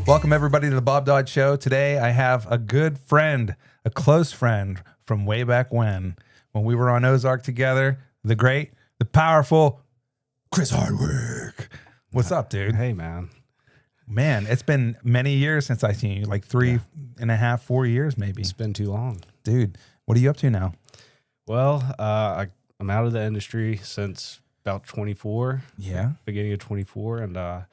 Welcome, everybody, to the Bob Dodd Show. Today, I have a good friend, a close friend from way back when we were on Ozark together, the great, the powerful Chris Hardwick. What's up, dude? Hey, man. Man, it's been many years since I've seen you, like 3.5, 4 years maybe. It's been too long. Dude, what are you up to now? Well, I'm out of the industry since about 24. Yeah. Beginning of 24. And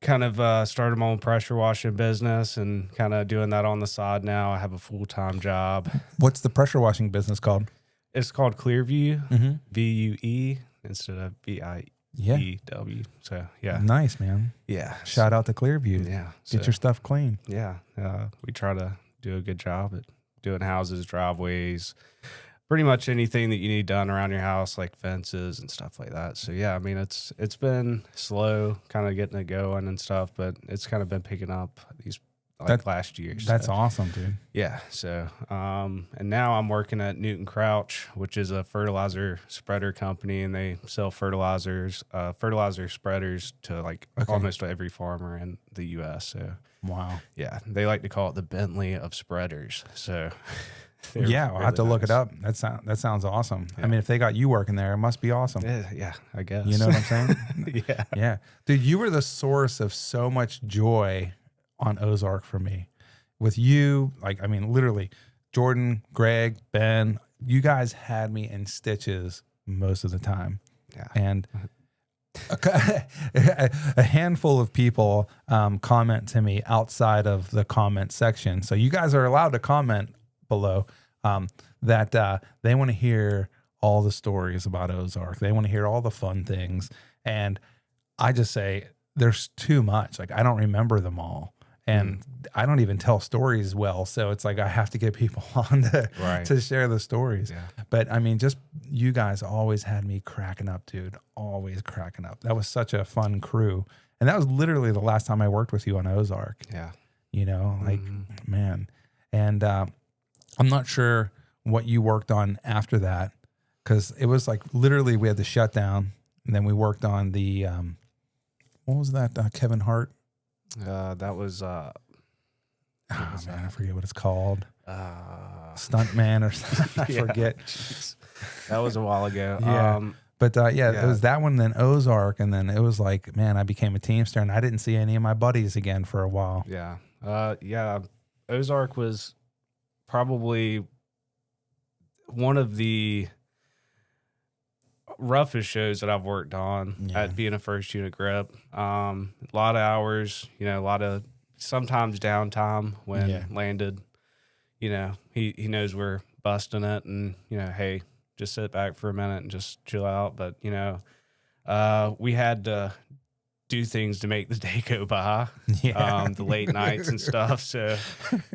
kind of started my own pressure washing business and kind of doing that on the side now. I have a full-time job. What's the pressure washing business called? It's called Clearview, Mm-hmm. VUE instead of VIEW. So, yeah. Nice, man. Yeah. Shout out to Clearview. Yeah. Get your stuff clean. Yeah. We try to do a good job at doing houses, driveways, pretty much anything that you need done around your house, like fences and stuff like that. So yeah, I mean, it's been slow kind of getting it going and stuff, but it's kind of been picking up these last year. That's awesome, dude. Yeah. So, and now I'm working at Newton Crouch, which is a fertilizer spreader company, and they sell fertilizer spreaders to almost every farmer in the U.S. So Wow. yeah, they like to call it the Bentley of spreaders. So yeah, I'll have to look it nice. up. That sounds awesome. Yeah. I mean, if they got you working there, it must be awesome. Yeah, I guess. You know what I'm saying? Yeah. Yeah. Dude, you were the source of so much joy on Ozark for me. With you, literally, Jordan, Greg, Ben, you guys had me in stitches most of the time. Yeah. And a handful of people comment to me outside of the comment section. So you guys are allowed to comment below that they want to hear all the stories about Ozark. They want to hear all the fun things. And I just say there's too much. Like, I don't remember them all. And I don't even tell stories well. So it's like I have to get people on to share the stories. Yeah. But I mean, just you guys always had me cracking up, dude. Always cracking up. That was such a fun crew. And that was literally the last time I worked with you on Ozark. Yeah. You know, man. And I'm not sure what you worked on after that, because it was like literally we had the shutdown, and then we worked on the, what was that, Kevin Hart? That was man, I forget what it's called. Stuntman or something. I forget. Geez. That was a while ago. Yeah. But it was that one, then Ozark, and then it was like, man, I became a Teamster, and I didn't see any of my buddies again for a while. Yeah. Ozark was probably one of the roughest shows that I've worked on at being a first unit grip. A lot of hours, a lot of sometimes downtime when landed, he knows we're busting it, and, hey, just sit back for a minute and just chill out. But, we had to do things to make the day go by, the late nights and stuff. So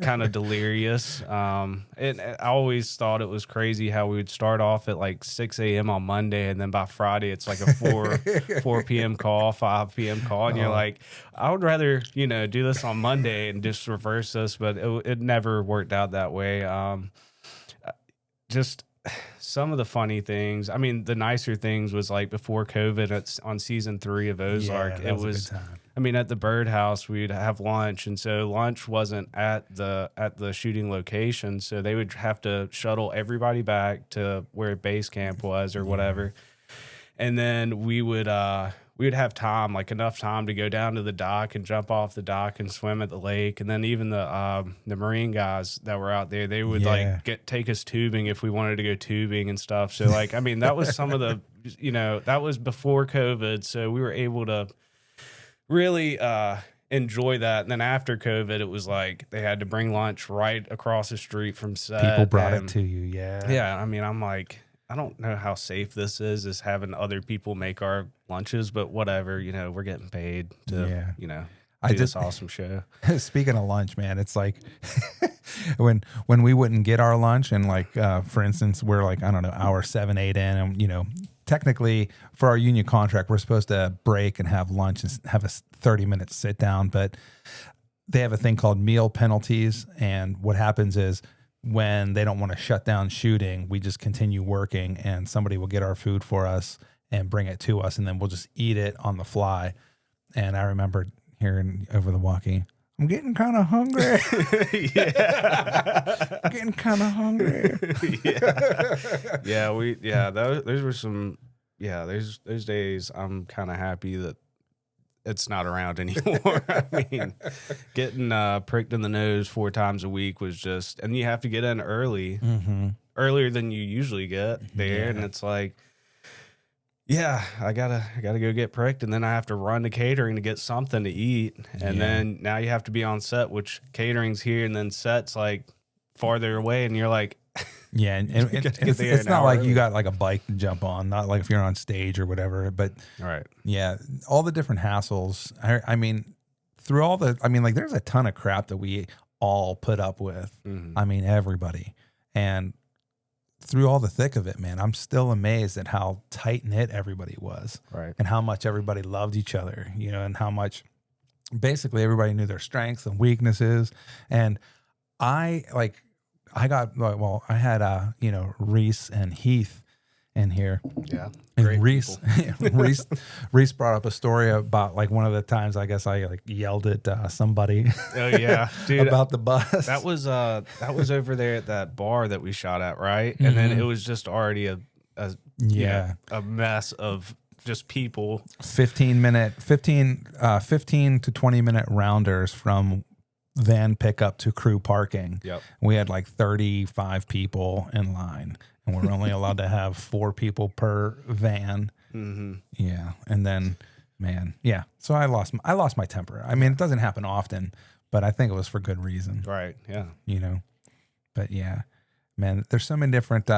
kind of delirious. And I always thought it was crazy how we would start off at like 6 a.m. on Monday, and then by Friday it's like a 4 p.m. call, 5 p.m. call, and you're like, I would rather do this on Monday and just reverse this, but it never worked out that way. Just some of the funny things. I mean, the nicer things was like before COVID, it's on season 3 of Ozark. It was a good time. I mean, at the birdhouse, we'd have lunch, and so lunch wasn't at the shooting location, so they would have to shuttle everybody back to where base camp was or whatever, and then we would have time, like enough time to go down to the dock and jump off the dock and swim at the lake. And then even the Marine guys that were out there, they would take us tubing if we wanted to go tubing and stuff. So I mean, that was some of the, that was before COVID. So we were able to really enjoy that. And then after COVID, it was like they had to bring lunch right across the street from set. People brought it to you. Yeah. Yeah. I mean, I'm like, I don't know how safe this is having other people make our lunches, but whatever, we're getting paid to, do this awesome show. Speaking of lunch, man, it's like when we wouldn't get our lunch, and like, for instance, we're like, I don't know, hour 7, 8 in, and, technically for our union contract, we're supposed to break and have lunch and have a 30-minute sit down, but they have a thing called meal penalties. And what happens is, when they don't want to shut down shooting, we just continue working, and somebody will get our food for us and bring it to us, and then we'll just eat it on the fly. And I remember over the walkie. I'm getting kind of hungry. Yeah. I'm getting kind of hungry. Those were some. Yeah, those days. I'm kind of happy that it's not around anymore. I mean, getting pricked in the nose 4 times a week was just, and you have to get in early, earlier than you usually get there, and it's like, yeah, I gotta go get pricked, and then I have to run to catering to get something to eat, and then now you have to be on set, which catering's here, and then set's like farther away, and you're like, yeah, and it's not like you got like a bike to jump on, not like if you're on stage or whatever, but right, yeah, all the different hassles. I mean, through all the, I mean, like there's a ton of crap that we all put up with. I mean, everybody, and through all the thick of it, man, I'm still amazed at how tight knit everybody was, right, and how much everybody loved each other, you know, and how much basically everybody knew their strengths and weaknesses. And I had you know, Reese and Heath in here. Yeah. And Reese brought up a story about like one of the times I guess I like yelled at somebody. Oh yeah, dude, about the bus. That was over there at that bar that we shot at, right? And then it was just already a mess of just people. 15 to 20 minute rounders from van pickup to crew parking. Yep. We had like 35 people in line, and we're only allowed to have 4 people per van. Yeah. And then, man, yeah. So I lost my temper. I mean, it doesn't happen often, but I think it was for good reason. Right. Yeah. You know, but yeah, man, there's so many different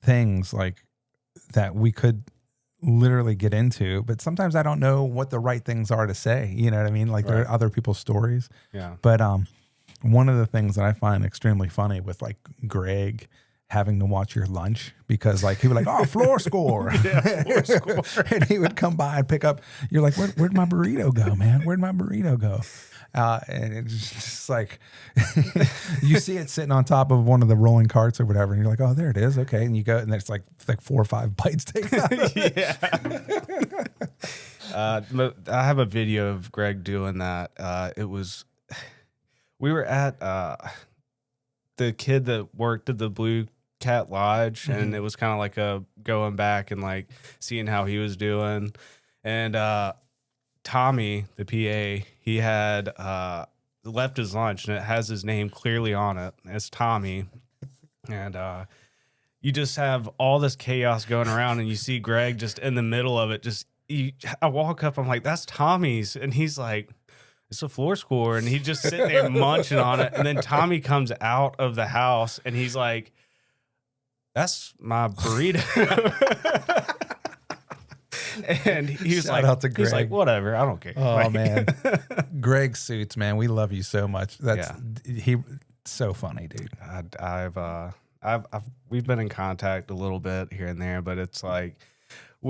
things like that we could literally get into, but sometimes I don't know what the right things are to say. You know what I mean? Like there are other people's stories. Yeah. But one of the things that I find extremely funny with like Greg having to watch your lunch, because like he would like, oh, floor score. Floor score. And he would come by and pick up. You're like, where'd my burrito go, man? Where'd my burrito go? And it's just like you see it sitting on top of one of the rolling carts or whatever, and you're like, oh, there it is. Okay. And you go, and it's like 4 or 5 bites taken out of it. Yeah. I have a video of Greg doing that. We were at the kid that worked at the Blue Cat Lodge, and it was kind of like a going back and like seeing how he was doing. And Tommy, the PA, he had left his lunch, and it has his name clearly on it. It's Tommy. And you just have all this chaos going around, and you see Greg just in the middle of it. I walk up, I'm like, that's Tommy's. And he's like, it's a floor score. And he's just sitting there munching on it. And then Tommy comes out of the house, and he's like, that's my burrito. And he was Shout out to he's like, Greg. We've I don't care. Oh man, Greg Suits, man, we love you so much. He so funny, dude. We've been in contact a little bit here and there, but it's like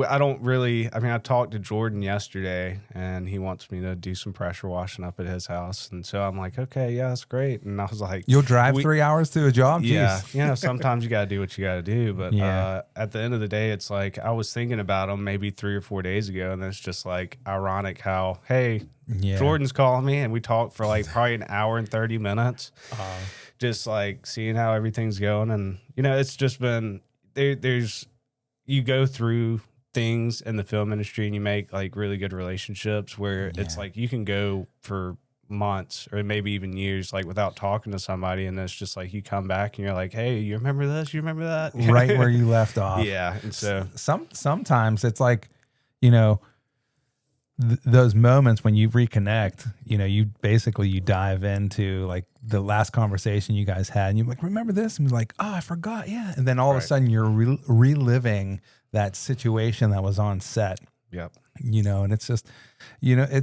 I don't really. I mean, I talked to Jordan yesterday, and he wants me to do some pressure washing up at his house, and so I'm like, okay, yeah, that's great. And I was like, you'll drive 3 hours to a job? Yeah, Jeez. you know, sometimes you got to do what you got to do, but at the end of the day, it's like I was thinking about him maybe 3 or 4 days ago, and it's just like ironic how Jordan's calling me, and we talked for like probably an hour and 30 minutes, just like seeing how everything's going, and you know, it's just been there's you go through things in the film industry, and you make like really good relationships where it's like you can go for months or maybe even years like without talking to somebody, and it's just like you come back and you're like, hey, you remember this, you remember that, right where you left off. Yeah. And so sometimes it's like, you know, those moments when you reconnect, you know, you dive into like the last conversation you guys had, and you're like, remember this? And you're like, oh, I forgot. Yeah. And then all of a sudden you're reliving that situation that was on set. Yep. You know, and it's just, you know, oh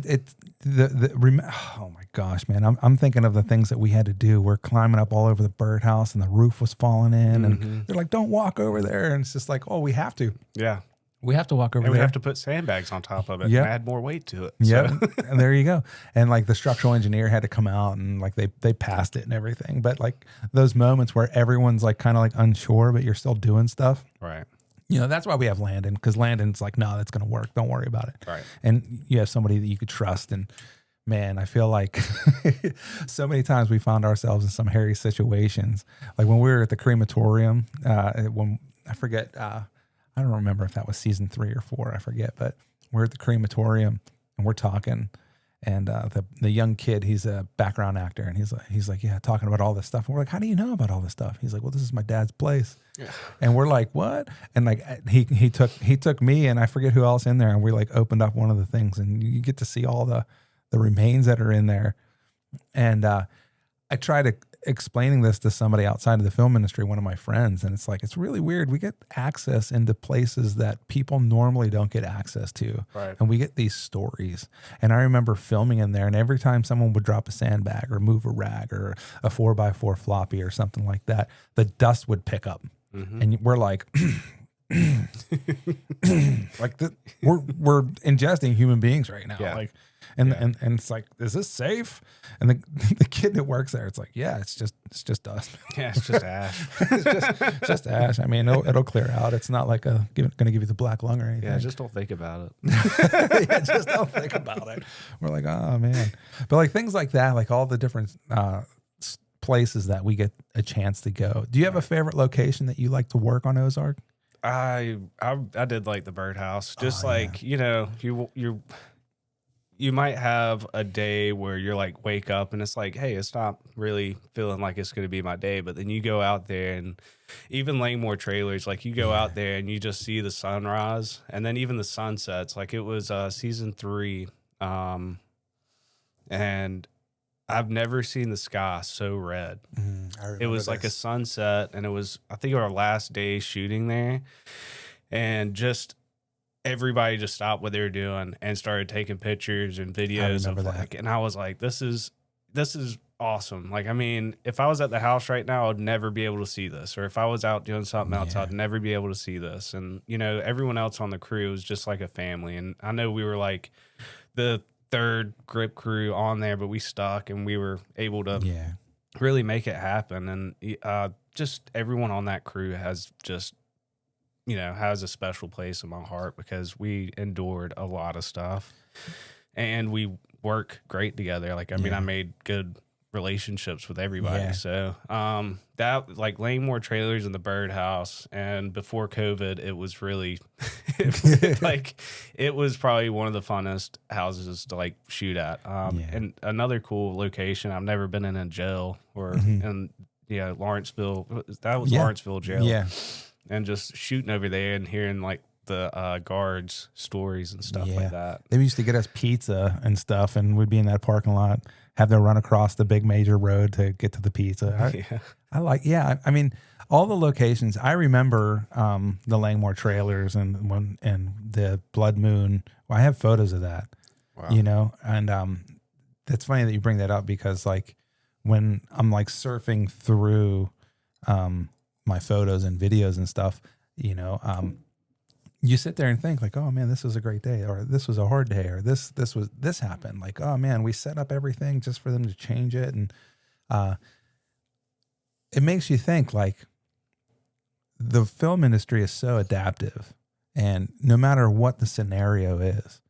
my gosh, man, I'm thinking of the things that we had to do. We're climbing up all over the birdhouse, and the roof was falling in, and they're like, don't walk over there. And it's just like, oh, we have to. Yeah. We have to walk over and there. We have to put sandbags on top of it and add more weight to it. Yeah. So. And there you go. And like the structural engineer had to come out, and like they passed it and everything. But like those moments where everyone's like kind of like unsure, but you're still doing stuff. Right. You know, that's why we have Landon, because Landon's like, no, that's going to work. Don't worry about it. Right. And you have somebody that you could trust. And man, I feel like so many times we found ourselves in some hairy situations. Like when we were at the crematorium, when I forget, I don't remember if that was season 3 or 4, I forget, but we're at the crematorium and we're talking, and the young kid, he's a background actor, and he's like, yeah, talking about all this stuff. And we're like, how do you know about all this stuff? He's like, well, this is my dad's place. Yeah. And we're like, what? And like he took me and I forget who else in there, and we like opened up one of the things, and you get to see all the remains that are in there. And I tried explaining this to somebody outside of the film industry, one of my friends, and it's like, it's really weird. We get access into places that people normally don't get access to. Right. And we get these stories. And I remember filming in there, and every time someone would drop a sandbag or move a rag or a 4x4 floppy or something like that, the dust would pick up. Mm-hmm. And we're like, we're ingesting human beings right now. Yeah. Like, and it's like, is this safe? And the kid that works there, it's like, yeah, it's just dust. Yeah, it's just ash. it's just ash. I mean, it'll clear out. It's not like going to give you the black lung or anything. Yeah, just don't think about it. Yeah, just don't think about it. We're like, oh man. But like things like that, like all the different places that we get a chance to go. Do you have a favorite location that you like to work on Ozark? I did like the birdhouse. Just you know, you might have a day where you're like, wake up and it's like, hey, it's not really feeling like it's going to be my day. But then you go out there, and even Langmore trailers, like you go out there and you just see the sunrise, and then even the sunsets. Like it was season 3. And I've never seen the sky so red. It was like a sunset, and it was, I think, our last day shooting there. And just everybody just stopped what they were doing and started taking pictures and videos of like, and I was like, this is awesome. Like, I mean, if I was at the house right now, I'd never be able to see this. Or if I was out doing something else, I'd never be able to see this. And, you know, everyone else on the crew was just like a family. And I know we were like the 3rd grip crew on there, but we stuck and we were able to really make it happen. And just everyone on that crew has just, you know, has a special place in my heart because we endured a lot of stuff and we work great together. Like, I mean, I made good relationships with everybody. Yeah. So, that like Langmore trailers and the birdhouse, and before COVID, it was really like, it was probably one of the funnest houses to like shoot at. And another cool location, I've never been in a jail or in, Lawrenceville. That was Lawrenceville jail. Yeah. And just shooting over there and hearing like the guards' stories and stuff like that. They used to get us pizza and stuff, and we'd be in that parking lot, have to run across the big major road to get to the pizza. I mean, all the locations. I remember the Langmore trailers and the Blood Moon. Well, I have photos of that. Wow. You know, and it's funny that you bring that up because like when I'm like surfing through my photos and videos and stuff, you know, you sit there and think like, oh man, this was a great day, or this was a hard day, or this happened. Like, oh man, we set up everything just for them to change it. And it makes you think like the film industry is so adaptive, and no matter what the scenario is,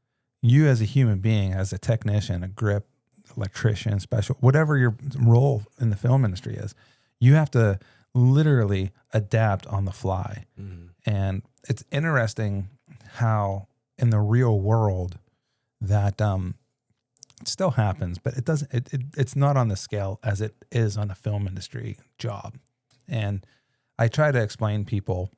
you as a human being, as a technician, a grip, electrician, special, whatever your role in the film industry is, you have to literally adapt on the fly. And it's interesting how in the real world that it still happens, but it doesn't, it's not on the scale as it is on a film industry job. And I try to explain people,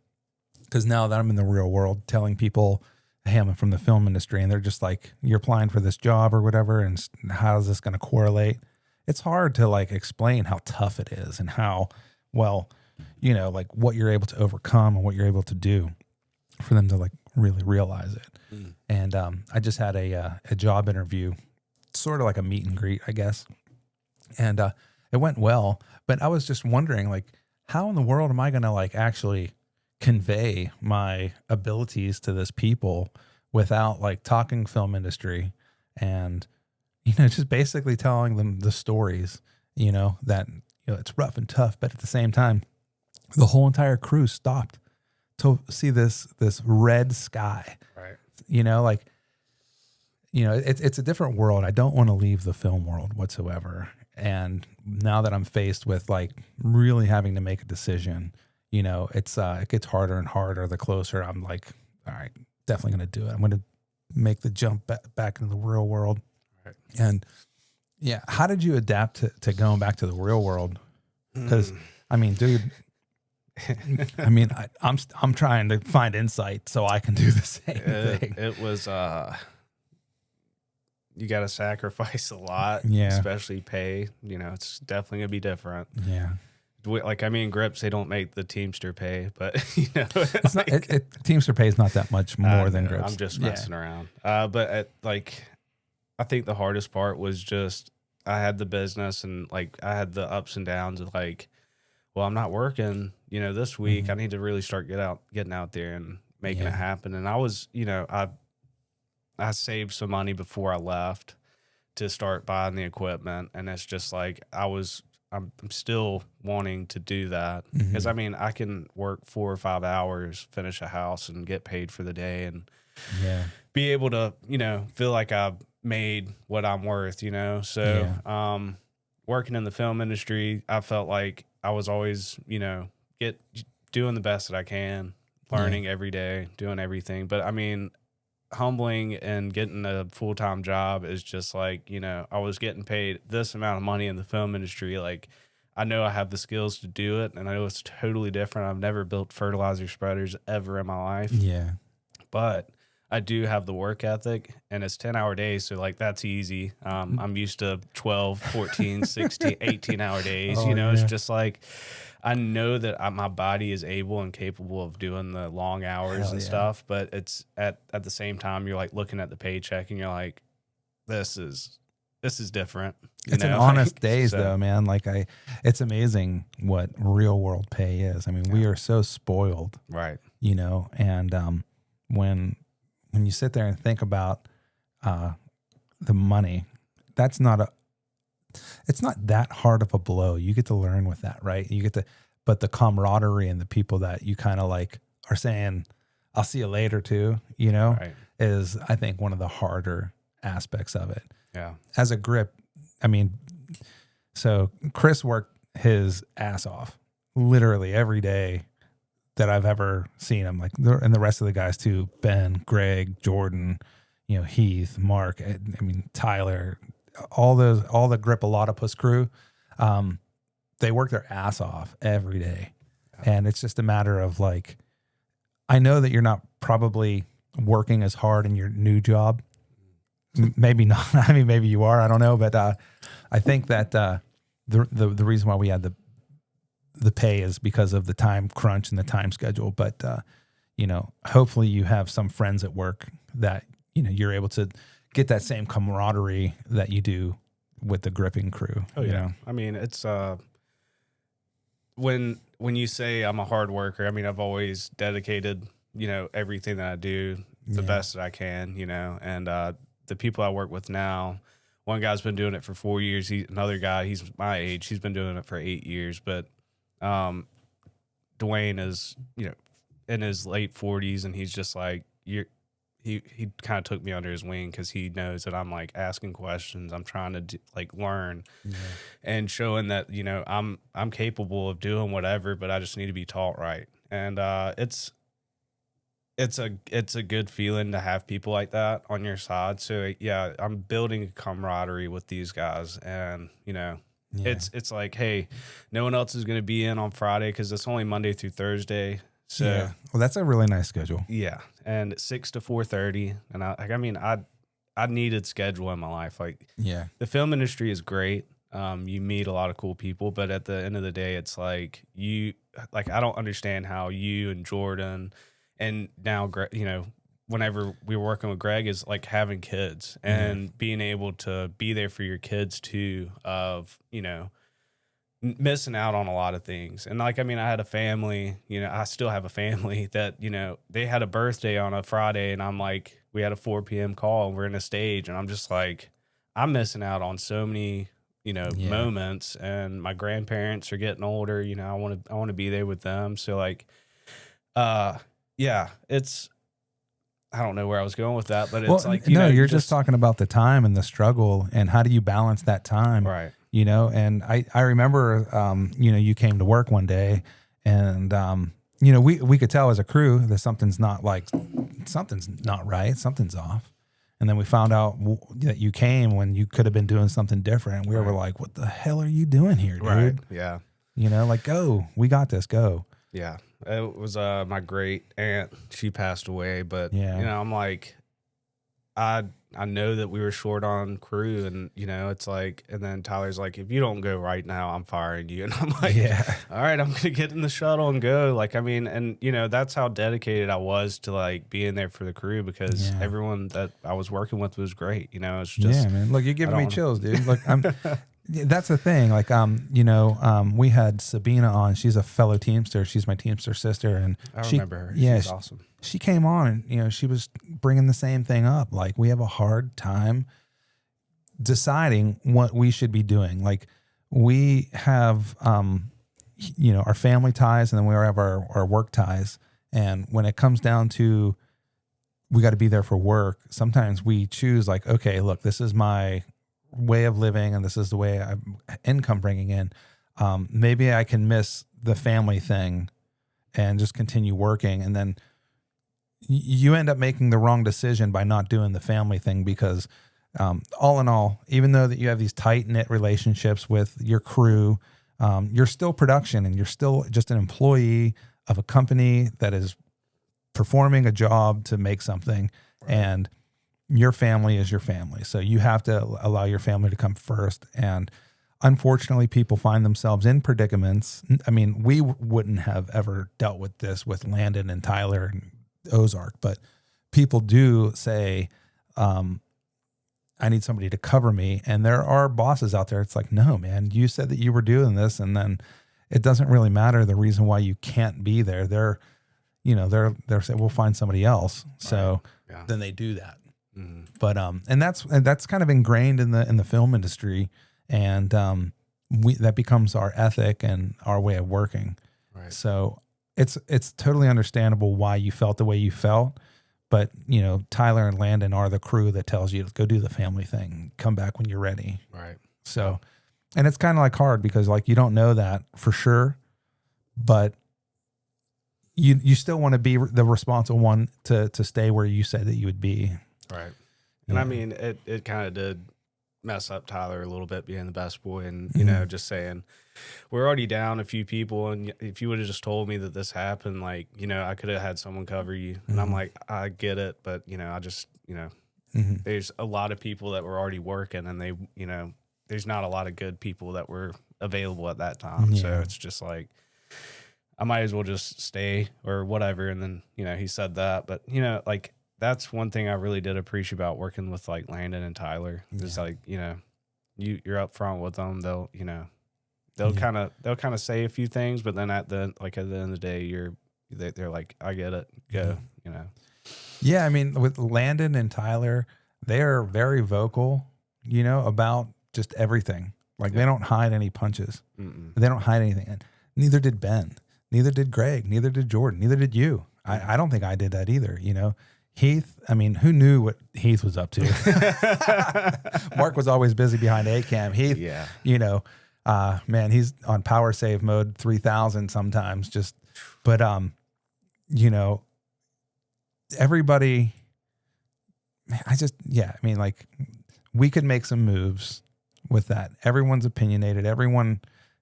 because now that I'm in the real world, telling people, hey, I'm from the film industry, and they're just like, you're applying for this job or whatever, and how is this going to correlate? It's hard to like explain how tough it is and how, well, you know, like what you're able to overcome and what you're able to do for them to like really realize it. And I just had a job interview, sort of like a meet and greet, I guess. And it went well, but I was just wondering like, how in the world am I going to like actually convey my abilities to this people without like talking film industry and, you know, just basically telling them the stories, you know, that, you know, it's rough and tough, but at the same time, the whole entire crew stopped to see this red sky. Right. You know, like it's a different world. I don't want to leave the film world whatsoever. And now that I'm faced with like really having to make a decision, it gets harder and harder the closer I'm like, all right, definitely going to do it. I'm going to make the jump back into the real world. Right. And yeah, how did you adapt to going back to the real world? Because I mean, dude, I'm trying to find insight so I can do the same thing. It was you got to sacrifice a lot, Yeah. especially pay. It's definitely gonna be different. Yeah. Like Grips, they don't make the Teamster pay, but it's not. Teamster pay is not that much more than Grips. I'm just messing around. But I think the hardest part was just I had the business and like I had the ups and downs of like, well, I'm not working, this week. I need to really start getting out there and making it happen. And I was, I saved some money before I left to start buying the equipment, and it's just like I'm still wanting to do that because I can work 4 or 5 hours, finish a house, and get paid for the day, and be able to feel like I've made what I'm worth. So working in the film industry, I felt like I was always doing the best that I can, learning every day, doing everything. But humbling and getting a full-time job is just like, I was getting paid this amount of money in the film industry. Like, I know I have the skills to do it, and I know it's totally different. I've never built fertilizer spreaders ever in my life. Yeah. But I do have the work ethic, and it's 10-hour days. So like, that's easy. I'm used to 12, 14, 16, 18-hour days. It's just like, I know that my body is able and capable of doing the long hours and stuff, but it's at the same time, you're like looking at the paycheck and you're like, this is different. It's an honest days though, man. Like it's amazing what real world pay is. I mean, we are so spoiled, right? And when you sit there and think about the money, it's not that hard of a blow. You get to learn with that, right? But the camaraderie and the people that you kind of like are saying, I'll see you later too, Right. is I think one of the harder aspects of it. Yeah. As a grip, so Chris worked his ass off literally every day that I've ever seen him, and the rest of the guys too, Ben, Greg, Jordan, Heath, Mark, Tyler, all the Grip-a-Lot-of-Puss crew, they work their ass off every day. And it's just a matter of like, I know that you're not probably working as hard in your new job. Maybe not. Maybe you are. I don't know. But I think that the reason why we had the pay is because of the time crunch and the time schedule. But, hopefully you have some friends at work that, you're able to get that same camaraderie that you do with the gripping crew. Oh yeah. It's when you say I'm a hard worker, I've always dedicated, everything that I do the best that I can, and the people I work with now, one guy's been doing it for 4 years. Another guy, he's my age. He's been doing it for 8 years, but Dwayne is, in his late 40s, and he's just like, he kind of took me under his wing because he knows that I'm like asking questions. I'm trying to learn and showing that, I'm capable of doing whatever, but I just need to be taught right. And it's a good feeling to have people like that on your side. So yeah, I'm building camaraderie with these guys, and it's like, hey, no one else is going to be in on Friday because it's only Monday through Thursday. So well, that's a really nice schedule. Yeah, and 6 to 4:30, and I needed schedule in my life. Like, the film industry is great. You meet a lot of cool people, but at the end of the day, it's like I don't understand how you and Jordan and now whenever we were working with Greg is like having kids and being able to be there for your kids too. Of missing out on a lot of things. And I had a family, I still have a family that, they had a birthday on a Friday, and I'm like, we had a 4 p.m. call and we're in a stage, and I'm just like, I'm missing out on so many, moments, and my grandparents are getting older, I want to be there with them. So it's I don't know where I was going with that, but Well, it's like, no, you're just talking about the time and the struggle and how do you balance that time? right. You know, and I remember, you know, you came to work one day and, you know, we could tell as a crew that something's not right, something's off. And then we found out that you came when you could have been doing something different. We were like, what the hell are you doing here, dude? Right. Yeah. You know, like, go, we got this, go. Yeah. It was my great aunt. She passed away, but Yeah. you know, I'm like, I know that we were short on crew, and you know, it's like, and then Tyler's like, if you don't go right now, I'm firing you. And I'm like, Yeah. all right, I'm gonna get in the shuttle and go. Like, I mean, and you know, that's how dedicated I was to like being there for the crew, because everyone that I was working with was great. You know, it's just, yeah, man. Look, you're giving me chills, dude. Look, that's the thing. Like, you know, we had Sabina on. She's a fellow Teamster. She's my Teamster sister, and I remember her. Yeah, she's awesome. She came on, and you know, she was bringing the same thing up. Like, we have a hard time deciding what we should be doing. Like, we have, you know, our family ties, and then we have our work ties. And when it comes down to, we got to be there for work. Sometimes we choose like, okay, look, this is my way of living, and this is the way I'm income bringing in. Maybe I can miss the family thing and just continue working. And then you end up making the wrong decision by not doing the family thing, because all in all, even though that you have these tight knit relationships with your crew, you're still production, and you're still just an employee of a company that is performing a job to make something. Right. And your family is your family. So you have to allow your family to come first. And unfortunately, people find themselves in predicaments. I mean, we wouldn't have ever dealt with this with Landon and Tyler and Ozark, but people do say, I need somebody to cover me. And there are bosses out there. It's like, no, man, you said that you were doing this, and then it doesn't really matter the reason why you can't be there. They're saying, we'll find somebody else. So then they do that. Mm-hmm. But, and that's kind of ingrained in the film industry, and, that becomes our ethic and our way of working. Right. So it's totally understandable why you felt the way you felt. But, you know, Tyler and Landon are the crew that tells you to go do the family thing, come back when you're ready. Right. So, and it's kind of like hard because like, you don't know that for sure, but you still want to be the responsible one to stay where you said that you would be. Right. And I mean, it kind of did mess up Tyler a little bit being the best boy, and, you know, just saying, we're already down a few people, and if you would have just told me that this happened, like, you know, I could have had someone cover you. And I'm like, I get it, but, you know, I just, you know, there's a lot of people that were already working, and they, you know, there's not a lot of good people that were available at that time. So it's just like, I might as well just stay or whatever. And then, you know, he said that, but, you know, like, that's one thing I really did appreciate about working with like Landon and Tyler. It's like, you know, you're up front with them. They'll, you know, they'll kind of say a few things, but then at the end of the day, they're like, I get it, go, you know. Yeah, I mean, with Landon and Tyler, they are very vocal, you know, about just everything. Like they don't hide any punches. They don't hide anything. And neither did Ben. Neither did Greg. Neither did Jordan. Neither did you. I don't think I did that either, you know. Heath, I mean, who knew what Heath was up to? Mark was always busy behind A-Cam. Heath, you know, man, he's on power save mode 3000 sometimes. But you know, everybody, man, I mean, like, we could make some moves with that. Everyone's opinionated. Everyone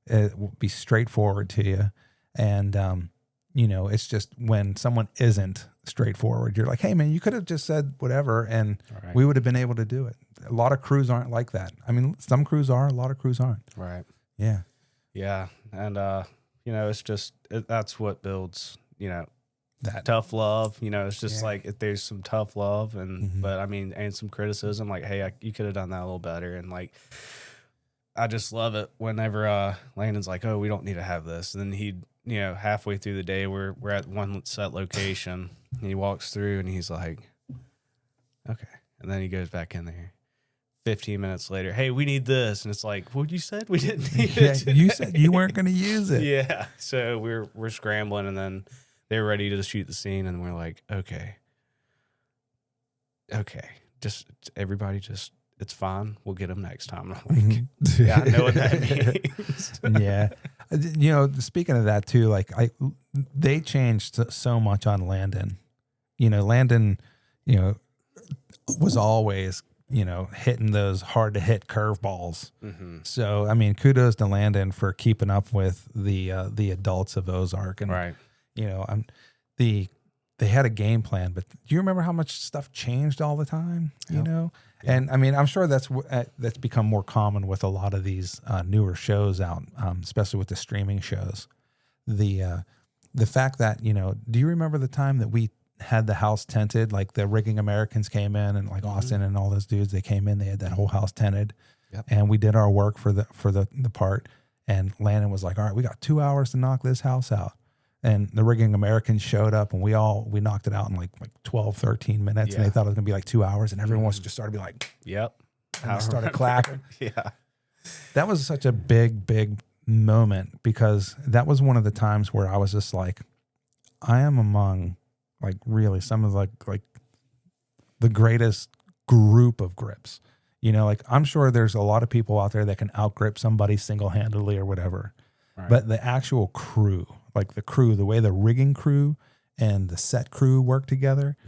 will be straightforward to you. And, you know, it's just when someone isn't straightforward, you're like, hey, man, you could have just said whatever, and we would have been able to do it. A lot of crews aren't like that. I mean, some crews are, a lot of crews aren't. Right. Yeah. Yeah. And, you know, it's just, that's what builds, you know, that tough love. You know, it's just like, if there's some tough love and, but I mean, and some criticism, like, hey, you could have done that a little better. And like, I just love it whenever Landon's like, oh, we don't need to have this. And then he'd, you know, halfway through the day, we're at one set location, and he walks through and he's like, okay. And then he goes back in there. 15 minutes later, hey, we need this. And it's like, what you said? We didn't need it. You said you weren't going to use it. Yeah. So we're scrambling, and then they're ready to shoot the scene, and we're like, okay, okay, just everybody just, it's fine. We'll get them next time. I'm like, yeah, I know what that means. Yeah. You know, speaking of that too, like they changed so much on Landon. You know, Landon, you know, was always, you know, hitting those hard to hit curveballs. Mm-hmm. So, I mean, kudos to Landon for keeping up with the adults of Ozark. And, Right. you know, they had a game plan, but do you remember how much stuff changed all the time, you know? Yeah. And I mean, I'm sure that's become more common with a lot of these newer shows out, especially with the streaming shows. The fact that, you know, do you remember the time that we had the house tented, like the Rigging Americans came in and like Austin and all those dudes, they came in, they had that whole house tented. Yep. And we did our work for the part. And Landon was like, all right, we got 2 hours to knock this house out. And the Rigging Americans showed up and we knocked it out in like 12, 13 minutes. And they thought it was going to be like 2 hours. And everyone just started to be like, yep. And they started clapping. Yeah. That was such a big, big moment because that was one of the times where I was just like, I am among like really some of like the greatest group of grips. You know, like I'm sure there's a lot of people out there that can out-grip somebody single-handedly or whatever. Right. But the actual crew, like the way the rigging crew and the set crew work together,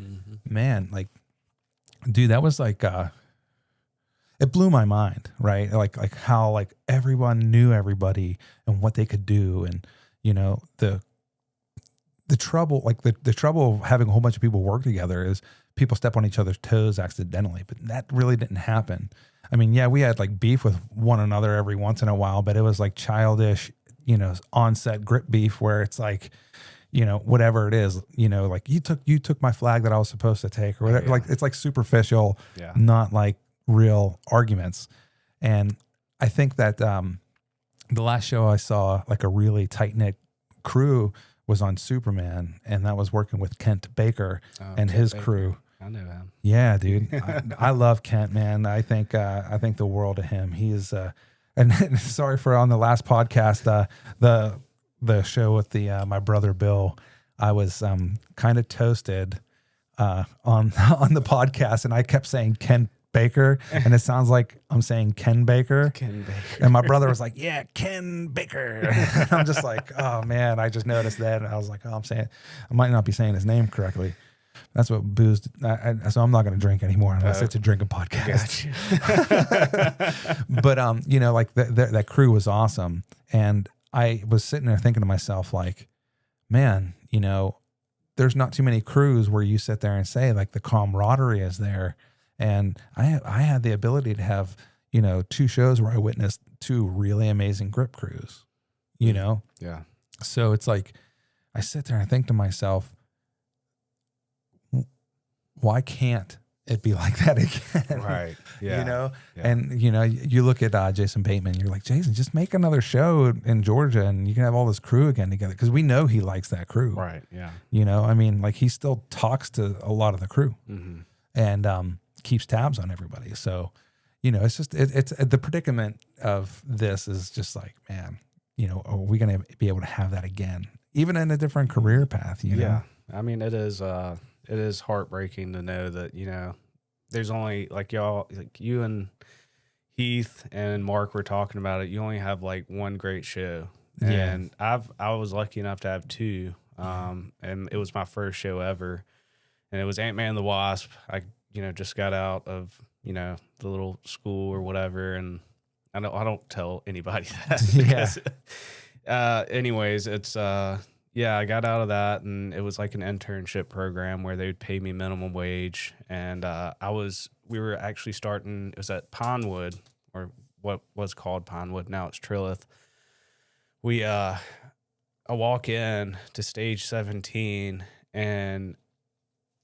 man, like, dude, that was like, it blew my mind, right? Like how like everyone knew everybody and what they could do. And, you know, the trouble, like the trouble of having a whole bunch of people work together is people step on each other's toes accidentally, but that really didn't happen. I mean, yeah, we had like beef with one another every once in a while, but it was like childish, you know, on-set grip beef where it's like, you know, whatever it is, you know, like you took my flag that I was supposed to take or whatever. Yeah. Like it's like superficial, not like real arguments. And I think that the last show I saw like a really tight-knit crew was on Superman, and that was working with Kent Baker and his crew. I know him. Yeah, dude. I love Kent, man. I think the world of him. He is and sorry for on the last podcast, the show with my brother Bill, I was kind of toasted on the podcast, and I kept saying Ken Baker, and it sounds like I'm saying Ken Baker. Ken Baker. And my brother was like, "Yeah, Ken Baker." And I'm just like, "Oh man!" I just noticed that, and I was like, "Oh, I might not be saying his name correctly." That's what boozed. So I'm not going to drink anymore unless it's a drinking podcast. But you know, like that crew was awesome, and I was sitting there thinking to myself, like, man, you know, there's not too many crews where you sit there and say like the camaraderie is there, and I had the ability to have, you know, 2 shows where I witnessed 2 really amazing grip crews, you know. Yeah. So it's like I sit there and think to myself, why can't it be like that again? Right. Yeah. You know, and you know, you look at Jason Bateman, you're like, Jason, just make another show in Georgia and you can have all this crew again together. Cause we know he likes that crew. Right. Yeah. You know, I mean, like he still talks to a lot of the crew and keeps tabs on everybody. So, you know, it's just, it's the predicament of this is just like, man, you know, are we going to be able to have that again, even in a different career path, you know? Yeah. I mean, it is heartbreaking to know that, you know, there's only like y'all, like you and Heath and Mark were talking about it. You only have like one great show. And I was lucky enough to have 2. And it was my first show ever. And it was Ant-Man and the Wasp. I, you know, just got out of, you know, the little school or whatever. And I don't tell anybody that. Because, anyways, it's, yeah, I got out of that, and it was like an internship program where they would pay me minimum wage. And we were actually starting, it was at Pinewood, or what was called Pinewood. Now it's Trilith. I walk in to stage 17, and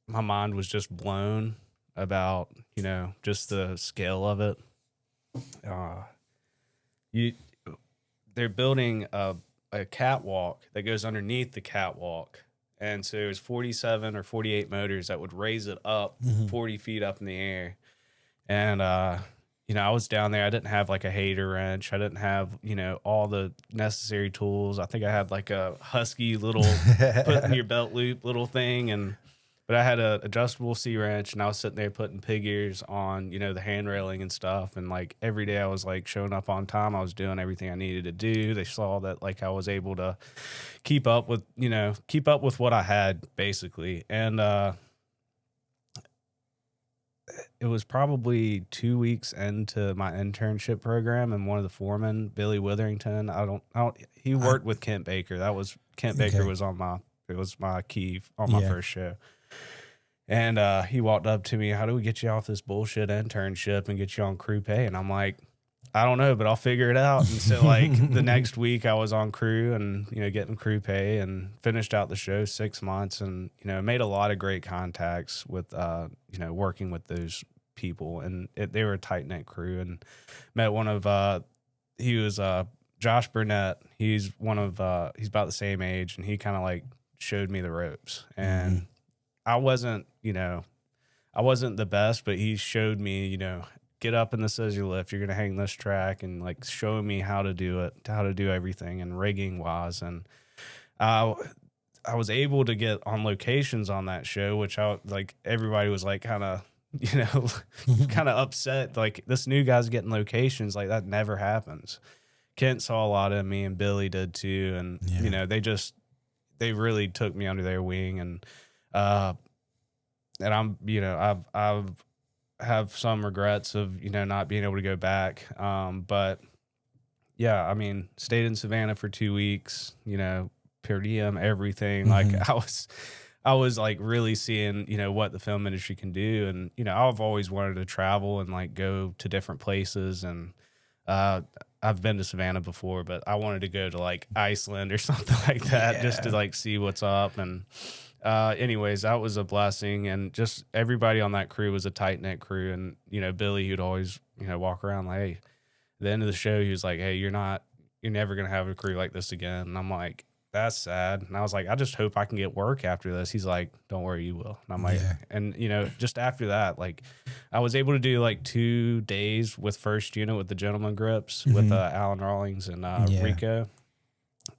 my mind was just blown about, you know, just the scale of it. They're building a catwalk that goes underneath the catwalk. And so there's 47 or 48 motors that would raise it up 40 feet up in the air. And, you know, I was down there. I didn't have like a hater wrench. I didn't have, you know, all the necessary tools. I think I had like a Husky little put in your belt loop little thing. And But I had a adjustable C wrench, and I was sitting there putting pig ears on, you know, the hand railing and stuff. And like every day I was like showing up on time. I was doing everything I needed to do. They saw that like I was able to keep up with what I had basically. And it was probably 2 weeks into my internship program, and one of the foremen, Billy Witherington, he worked with Kent Baker. Kent Baker was my key on my first show. And he walked up to me, how do we get you off this bullshit internship and get you on crew pay? And I'm like, I don't know, but I'll figure it out. And so like the next week I was on crew and, you know, getting crew pay and finished out the show 6 months and, you know, made a lot of great contacts with, you know, working with those people. And they were a tight knit crew, and met one of, he was Josh Burnett. He's about the same age, and he kind of like showed me the ropes. And I wasn't the best, but he showed me, you know, get up in the scissor lift, you're going to hang this track, and like showing me how to do it, how to do everything and rigging wise. And I was able to get on locations on that show, which everybody was like kind of, you know, kind of upset. Like, this new guy's getting locations, like that never happens. Kent saw a lot of me, and Billy did too. And, you know, they really took me under their wing. And I'm, you know, I've have some regrets of, you know, not being able to go back. But yeah, I mean, stayed in Savannah for 2 weeks, you know, per diem, everything. Like I was like really seeing, you know, what the film industry can do. And, you know, I've always wanted to travel and like go to different places. And I've been to Savannah before, but I wanted to go to like Iceland or something like that, just to like see what's up. And anyways, that was a blessing. And just everybody on that crew was a tight knit crew. And, you know, Billy, who'd always, you know, walk around like, hey, at the end of the show, he was like, hey, you're never going to have a crew like this again. And I'm like, that's sad. And I was like, I just hope I can get work after this. He's like, don't worry, you will. And I'm like, and, you know, just after that, like I was able to do like 2 days with first unit with the gentleman grips with Alan Rawlings and Rico.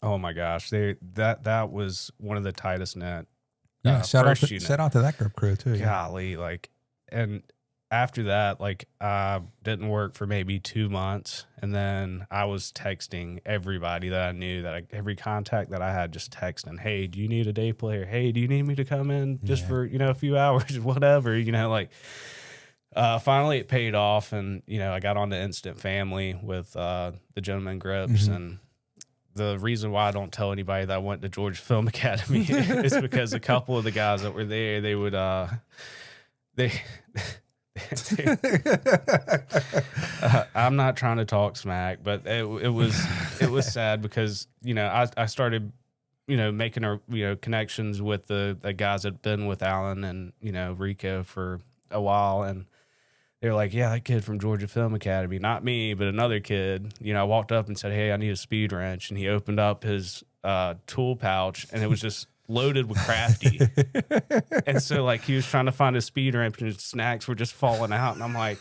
Oh my gosh. That was one of the tightest net. Shout out to that grip crew too. Golly, like, and after that, like, I didn't work for maybe 2 months, and then I was texting everybody that I knew, every contact that I had, just texting, hey, do you need a day player? Hey, do you need me to come in just for, you know, a few hours, whatever, you know, like, finally it paid off, and, you know, I got on to Instant Family with the gentleman grips, and the reason why I don't tell anybody that I went to Georgia Film Academy is because a couple of the guys that were there, they would, I'm not trying to talk smack, but it was sad because, you know, I started, you know, making connections with the guys that had been with Alan and, you know, Rico for a while, and they're like, yeah, that kid from Georgia Film Academy, not me, but another kid. You know, I walked up and said, hey, I need a speed wrench, and he opened up his tool pouch, and it was just loaded with Crafty. And so like he was trying to find a speed wrench, and his snacks were just falling out. And I'm like,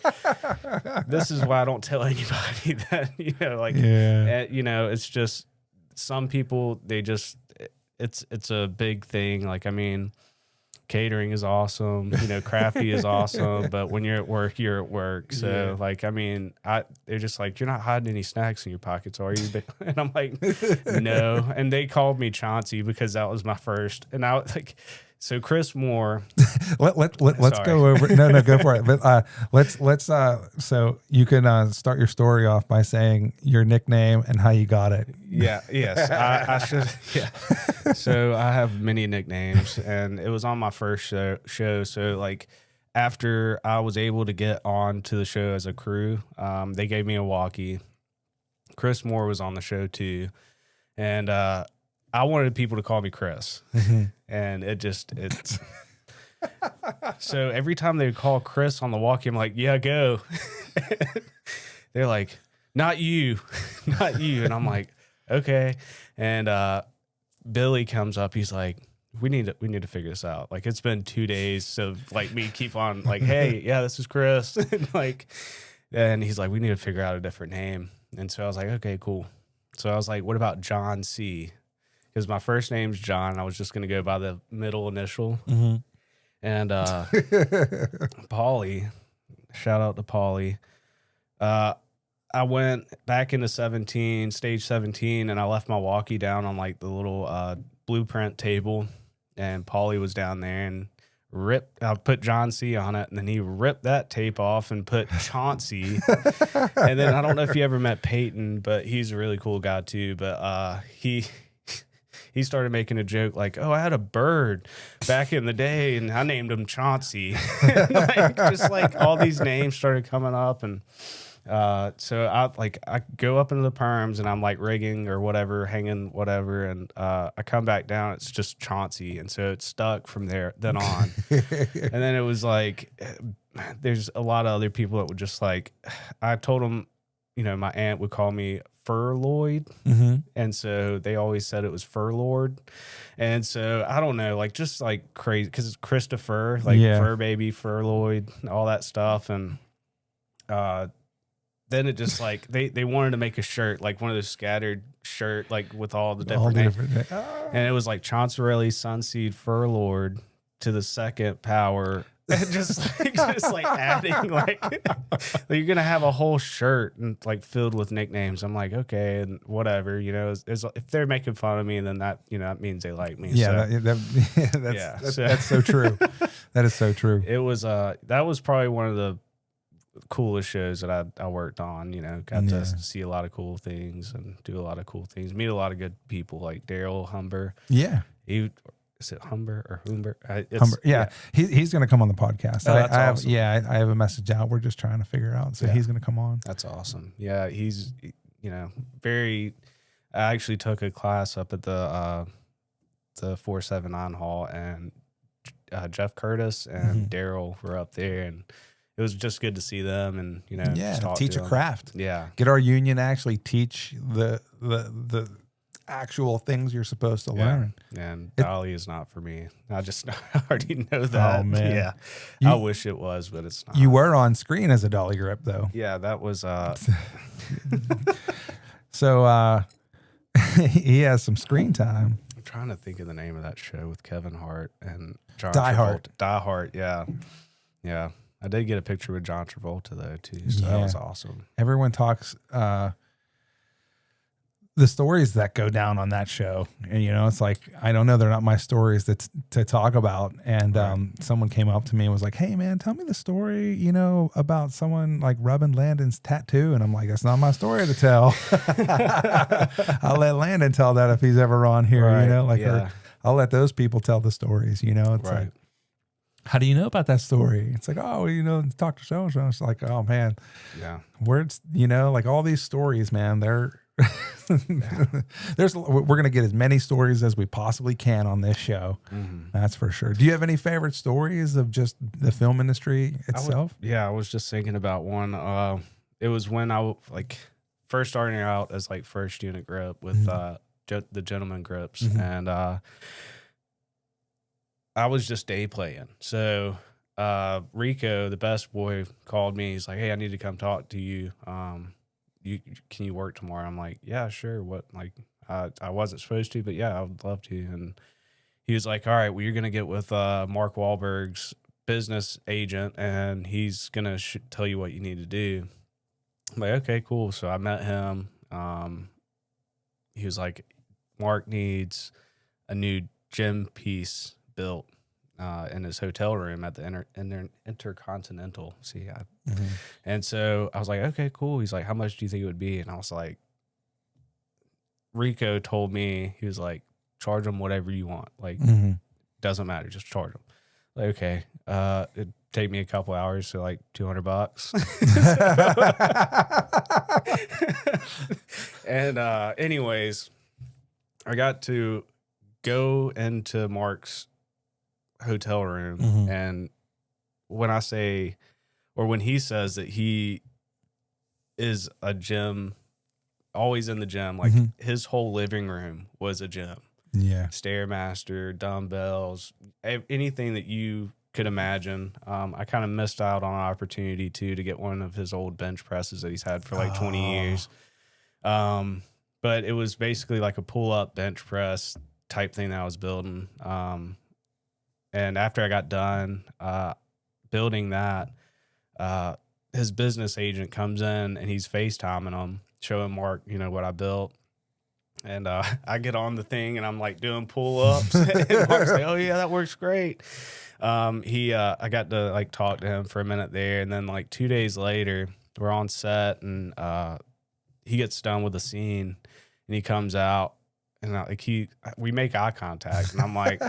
this is why I don't tell anybody that, you know, like, you know, it's just some people, they just, it's a big thing. Like, I mean, catering is awesome, you know, Crafty is awesome, but when you're at work, you're at work. So like, I mean, they're just like, you're not hiding any snacks in your pockets, are you? And I'm like, no. And they called me Chauncey because that was my first. And I was like, so Chris Moore. let's go over. No, go for it. But let's so you can start your story off by saying your nickname and how you got it. Yes, I should. Yeah. So I have many nicknames, and it was on my first show. So like after I was able to get on to the show as a crew, they gave me a walkie. Chris Moore was on the show too, and I wanted people to call me Chris. And it's so every time they would call Chris on the walkie, I'm like, yeah, go. They're like, not you. And I'm like, okay. And Billy comes up, he's like, we need to figure this out. Like, it's been 2 days, so like me keep on like, hey, yeah, this is Chris. And he's like, we need to figure out a different name. And so I was like, okay, cool. So I was like, what about John C? Because my first name's John. I was just going to go by the middle initial. And Paulie, shout out to Paulie. I went back into stage 17, and I left my walkie down on like the little blueprint table, and Paulie was down there and I put John C on it, and then he ripped that tape off and put Chauncey. And then I don't know if you ever met Peyton, but he's a really cool guy too. But he started making a joke like, "Oh, I had a bird back in the day, and I named him Chauncey." Just like all these names started coming up, and so I go up into the perms, and I'm like rigging or whatever, hanging whatever, and I come back down. It's just Chauncey, and so it stuck from then on. And then it was like, there's a lot of other people that would just like, I told them, my aunt would call me Fur Lloyd, and so they always said it was Fur Lord, and so I don't know, like just like crazy because it's Christopher, like Fur Baby, Fur Lloyd, all that stuff, and then it just like they wanted to make a shirt, like one of those scattered shirt, like with all the different names, and it was like Chancerelli Sunseed Fur Lord to the second power. And just like adding like you're gonna have a whole shirt and like filled with nicknames. I'm like, okay, and whatever, if they're making fun of me, then that that means they like me. Yeah, so, that's so true. That is so true. It was that was probably one of the coolest shows that I worked on. Got to see a lot of cool things and do a lot of cool things, meet a lot of good people like Daryl Humber. Yeah, is it Humber or Humber? Humber. Yeah. He's going to come on the podcast. Oh, that's awesome. I have a message out. We're just trying to figure out. So he's going to come on. That's awesome. Yeah, he's very. I actually took a class up at the 479 hall, and Jeff Curtis and Daryl were up there, and it was just good to see them and just teach a craft. Yeah, get our union to actually teach the actual things you're supposed to learn. And Dolly is not for me. I already know that. Oh man, yeah. I wish it was, but it's not. You were on screen as a dolly grip though. Yeah, that was. So he has some screen time. I'm trying to think of the name of that show with Kevin Hart and John Die Travolta. Die Hard. Yeah. I did get a picture with John Travolta though too, so that was awesome. Everyone talks the stories that go down on that show, and it's like, I don't know, they're not my stories to talk about. And someone came up to me and was like, "Hey man, tell me the story, about someone like rubbing Landon's tattoo." And I'm like, "That's not my story to tell." I'll let Landon tell that if he's ever on here, or I'll let those people tell the stories. It's like, how do you know about that story? It's like, oh, talk to so and so. It's like, oh man, words, like all these stories, man, they're we're gonna get as many stories as we possibly can on this show. That's for sure. Do you have any favorite stories of just the film industry itself? I was just thinking about one. It was when I first starting out as like first unit grip with the gentleman grips, and I was just day playing. So Rico, the best boy, called me. He's like, "Hey, I need to come talk to you. Can you work tomorrow?" I'm like, "Yeah, sure." I wasn't supposed to, but yeah, I would love to. And he was like, "All right, well, you're going to get with Mark Wahlberg's business agent, and he's going to tell you what you need to do." I'm like, "Okay, cool." So I met him. He was like, "Mark needs a new gym piece built in his hotel room at the Intercontinental." And so I was like, "Okay, cool." He's like, "How much do you think it would be?" And I was like, Rico told me, he was like, "Charge him whatever you want. Like, doesn't matter. Just charge him." Like, okay. It'd take me a couple hours, so like $200. And anyways, I got to go into Mark's hotel room, and when I say, or when he says that he is a gym, always in the gym, like his whole living room was a gym. Yeah. Stairmaster, dumbbells, anything that you could imagine. I kind of missed out on an opportunity to get one of his old bench presses that he's had for like 20 years. But it was basically like a pull-up bench press type thing that I was building. And And after I got done building that, his business agent comes in and he's FaceTiming him, showing Mark, you know, what I built. And I get on the thing and I'm like doing pull-ups. And Mark's like, oh yeah, that works great. I got to like talk to him for a minute there. And then like 2 days later, we're on set and he gets done with the scene and he comes out and we make eye contact and I'm like,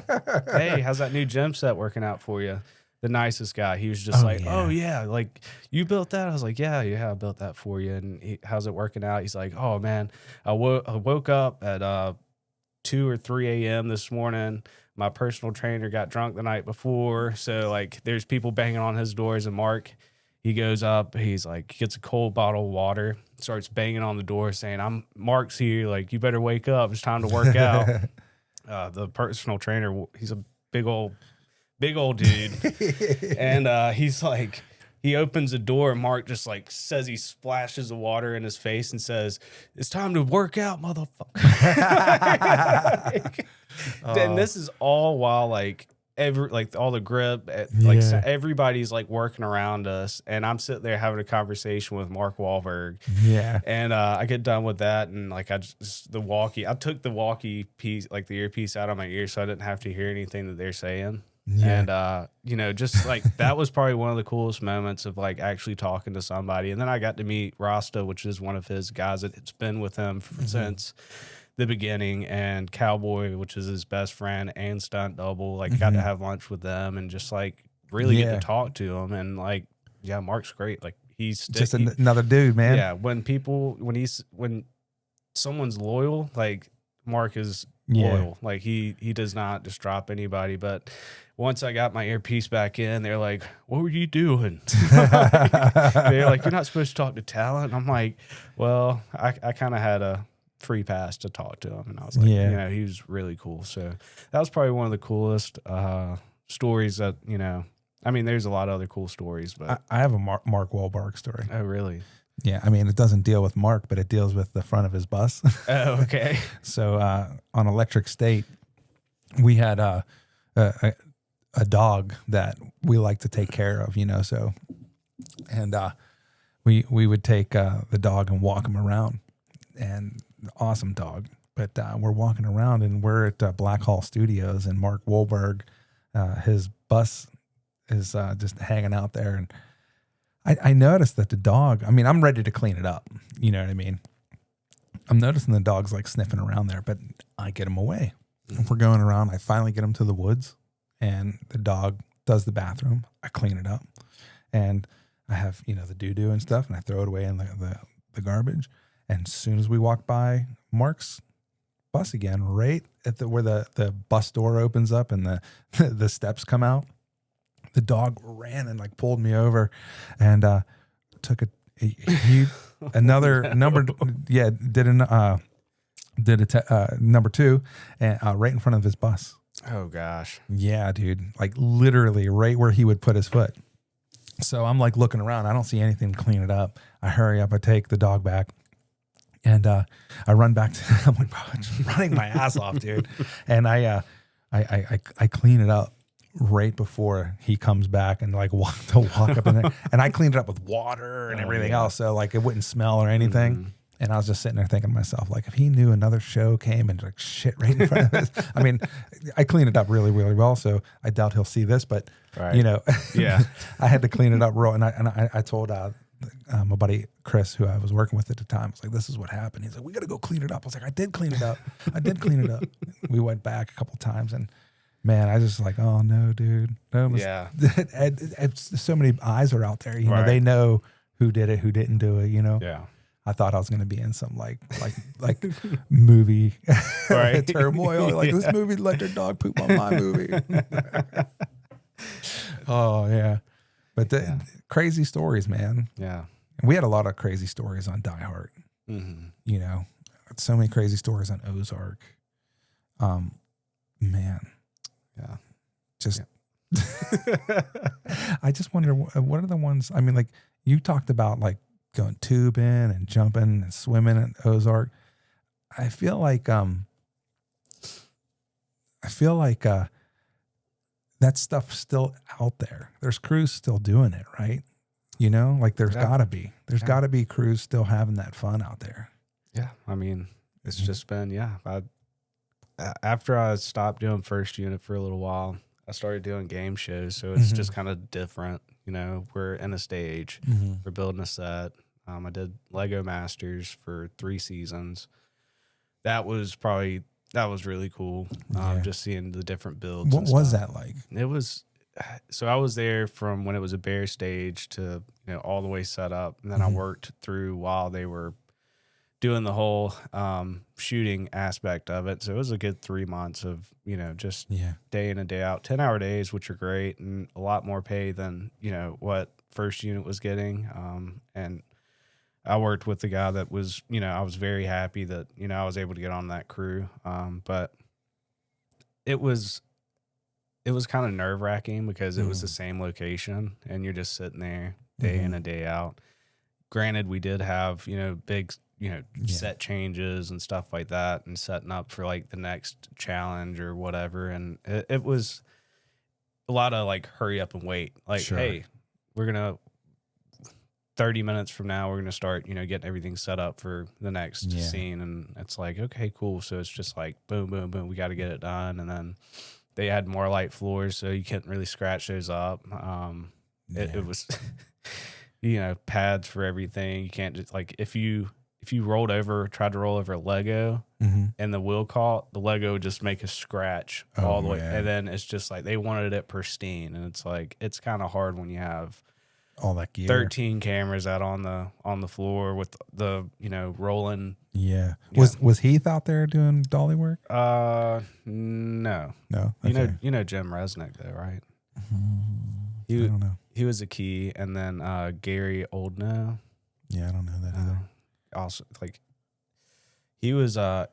hey, how's that new gym set working out for you? The nicest guy. He was just oh yeah, like you built that? I was like, yeah, I built that for you. And how's it working out? He's like, oh man, I woke up at 2 or 3 a.m. this morning. My personal trainer got drunk the night before. So like there's people banging on his doors and Mark, he goes up, he's like, gets a cold bottle of water, starts banging on the door saying, Mark's here. Like, you better wake up. It's time to work out. The personal trainer, he's a big old dude. And he's like, he opens the door and Mark just like says, he splashes the water in his face and says, it's time to work out, motherfucker. And this is all while like all the grip, everybody's like working around us, and I'm sitting there having a conversation with Mark Wahlberg. Yeah, and I get done with that, and like I took the walkie piece, like the earpiece, out of my ear, so I didn't have to hear anything that they're saying. Yeah. And just like that was probably one of the coolest moments of like actually talking to somebody. And then I got to meet Rasta, which is one of his guys that's been with him since the beginning, and Cowboy, which is his best friend and stunt double. Like got to have lunch with them and just like really get to talk to him. And like, yeah, Mark's great. Like he's just another dude, man. Yeah. When someone's loyal, like Mark is loyal. Like he does not just drop anybody. But once I got my earpiece back in, they're like, what were you doing? They're like, you're not supposed to talk to talent. And I'm like, well, I kind of had a free pass to talk to him. And I was like, you know, he was really cool. So that was probably one of the coolest stories that, you know, I mean, there's a lot of other cool stories, but I have a Mark Wahlberg story. Oh, really? Yeah, I mean, it doesn't deal with Mark, but it deals with the front of his bus. Oh, okay. So on Electric State, we had a dog that we like to take care of, you know. So, and we would take the dog and walk him around, and awesome dog. But we're walking around, and we're at Black Hall Studios, and Mark Wahlberg, his bus is just hanging out there, and I noticed that the dog, I mean, I'm ready to clean it up. You know what I mean? I'm noticing the dog's like sniffing around there, but I get him away. If we're going around, I finally get him to the woods, and the dog does the bathroom. I clean it up, and I have, you know, the doo-doo and stuff, and I throw it away in the garbage. And as soon as we walk by Mark's bus again, right at where the bus door opens up and the steps come out, the dog ran and like pulled me over, and took another number. Yeah, did a number 2, and right in front of his bus. Oh gosh. Yeah, dude. Like literally right where he would put his foot. So I'm like looking around. I don't see anything to clean it up. I hurry up. I take the dog back, and I run back to. I'm like, bro, I'm just running my ass off, dude. And I clean it up right before he comes back and like walk up in there. And I cleaned it up with water and everything else, so like it wouldn't smell or anything. Mm-hmm. And I was just sitting there thinking to myself, like, if he knew another show came and like shit right in front of us. I mean, I cleaned it up really, really well, so I doubt he'll see this, but you know, I had to clean it up real. And I told my buddy Chris, who I was working with at the time, I was like, this is what happened. He's like, we got to go clean it up. I was like, I did clean it up. We went back a couple of times, and man, I just like, oh no, dude. So many eyes are out there. You know, they know who did it, who didn't do it. You know. Yeah. I thought I was going to be in some like movie turmoil. Like this movie let their dog poop on my movie. Oh yeah, but crazy stories, man. Yeah, and we had a lot of crazy stories on Die Hard. Mm-hmm. You know, so many crazy stories on Ozark. Man, yeah, just. Yeah. I just wonder what are the ones. I mean, like you talked about, like going tubing and jumping and swimming at Ozark. I feel like that stuff's still out there. There's crews still doing it, right? You know, like there's gotta be. There's gotta be crews still having that fun out there. Yeah. I mean, it's just been, after I stopped doing first unit for a little while, I started doing game shows. So it's just kind of different. You know, we're in a stage, we're building a set. I did Lego Masters for 3 seasons. That was really cool. Just seeing the different builds. What was that like? It was, so I was there from when it was a bare stage to, you know, all the way set up. And then I worked through while they were doing the whole shooting aspect of it. So it was a good 3 months of, you know, just day in and day out, 10-hour days, which are great and a lot more pay than, you know, what first unit was getting. And I worked with the guy that was, you know, I was very happy that, you know, I was able to get on that crew. But it was kind of nerve wracking because it was the same location and you're just sitting there day in and day out. Granted, we did have, you know, big, you know, set changes and stuff like that and setting up for like the next challenge or whatever. And it was a lot of like hurry up and wait. Like, hey, we're going to 30 minutes from now, we're going to start, you know, getting everything set up for the next scene. And it's like, okay, cool. So it's just like, boom, boom, boom. We got to get it done. And then they had more light floors, so you couldn't really scratch those up. It was, you know, pads for everything. You can't just like, if you tried to roll over a Lego and the wheel caught, the Lego would just make a scratch all the way. And then it's just like, they wanted it pristine. And it's like, it's kind of hard when you have all that gear, 13 cameras out on the floor with the, you know, rolling. Yeah. Was Heath out there doing dolly work? No. Okay. You know Jim Resnick though, right? I don't know. He was a key, and then Gary Oldknow. Yeah, I don't know that either. Also, like he was a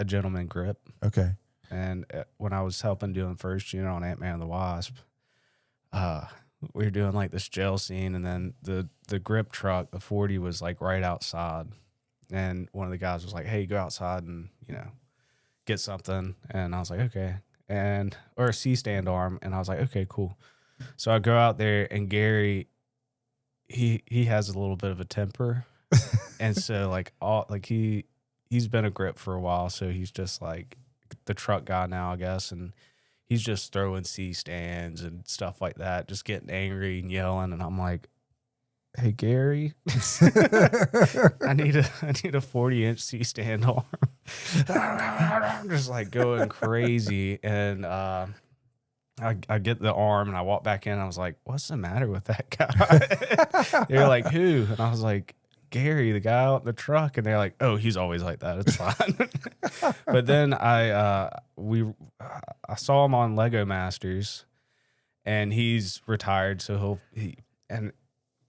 gentleman grip. Okay. And when I was helping doing first unit on Ant-Man and the Wasp, we were doing like this jail scene, and then the grip truck, the 40, was like right outside, and one of the guys was like, "Hey, go outside and, you know, get something." And I was like, "Okay," or a C-stand arm, and I was like, "Okay, cool." So I go out there, and Gary, he has a little bit of a temper, and so like he's been a grip for a while, so he's just like the truck guy now, I guess, and he's just throwing C-stands and stuff like that, just getting angry and yelling. And I'm like, "Hey, Gary, I need a 40-inch C-stand arm." I'm just like going crazy. And I get the arm and I walk back in. I was like, "What's the matter with that guy?" They're like, "Who?" And I was like, "Gary, the guy out in the truck." And they're like, "Oh, he's always like that. It's fine." But then I saw him on Lego Masters, and he's retired. So and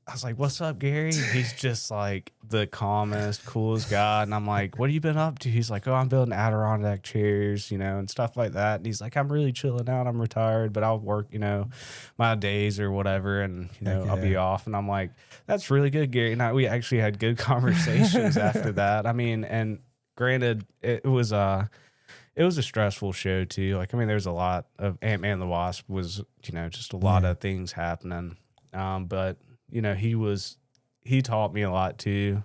I was like, "What's up, Gary?" He's just like the calmest, coolest guy. And I'm like, "What have you been up to?" He's like, "Oh, I'm building Adirondack chairs, you know, and stuff like that." And he's like, "I'm really chilling out. I'm retired, but I'll work, you know, my days or whatever, and, you know, I'll be off." And I'm like, "That's really good, Gary." And we actually had good conversations after that. I mean, and granted, it was a stressful show too. Like, I mean, there's a lot of Ant-Man and the Wasp was, you know, just a lot of things happening. But you know, he taught me a lot too.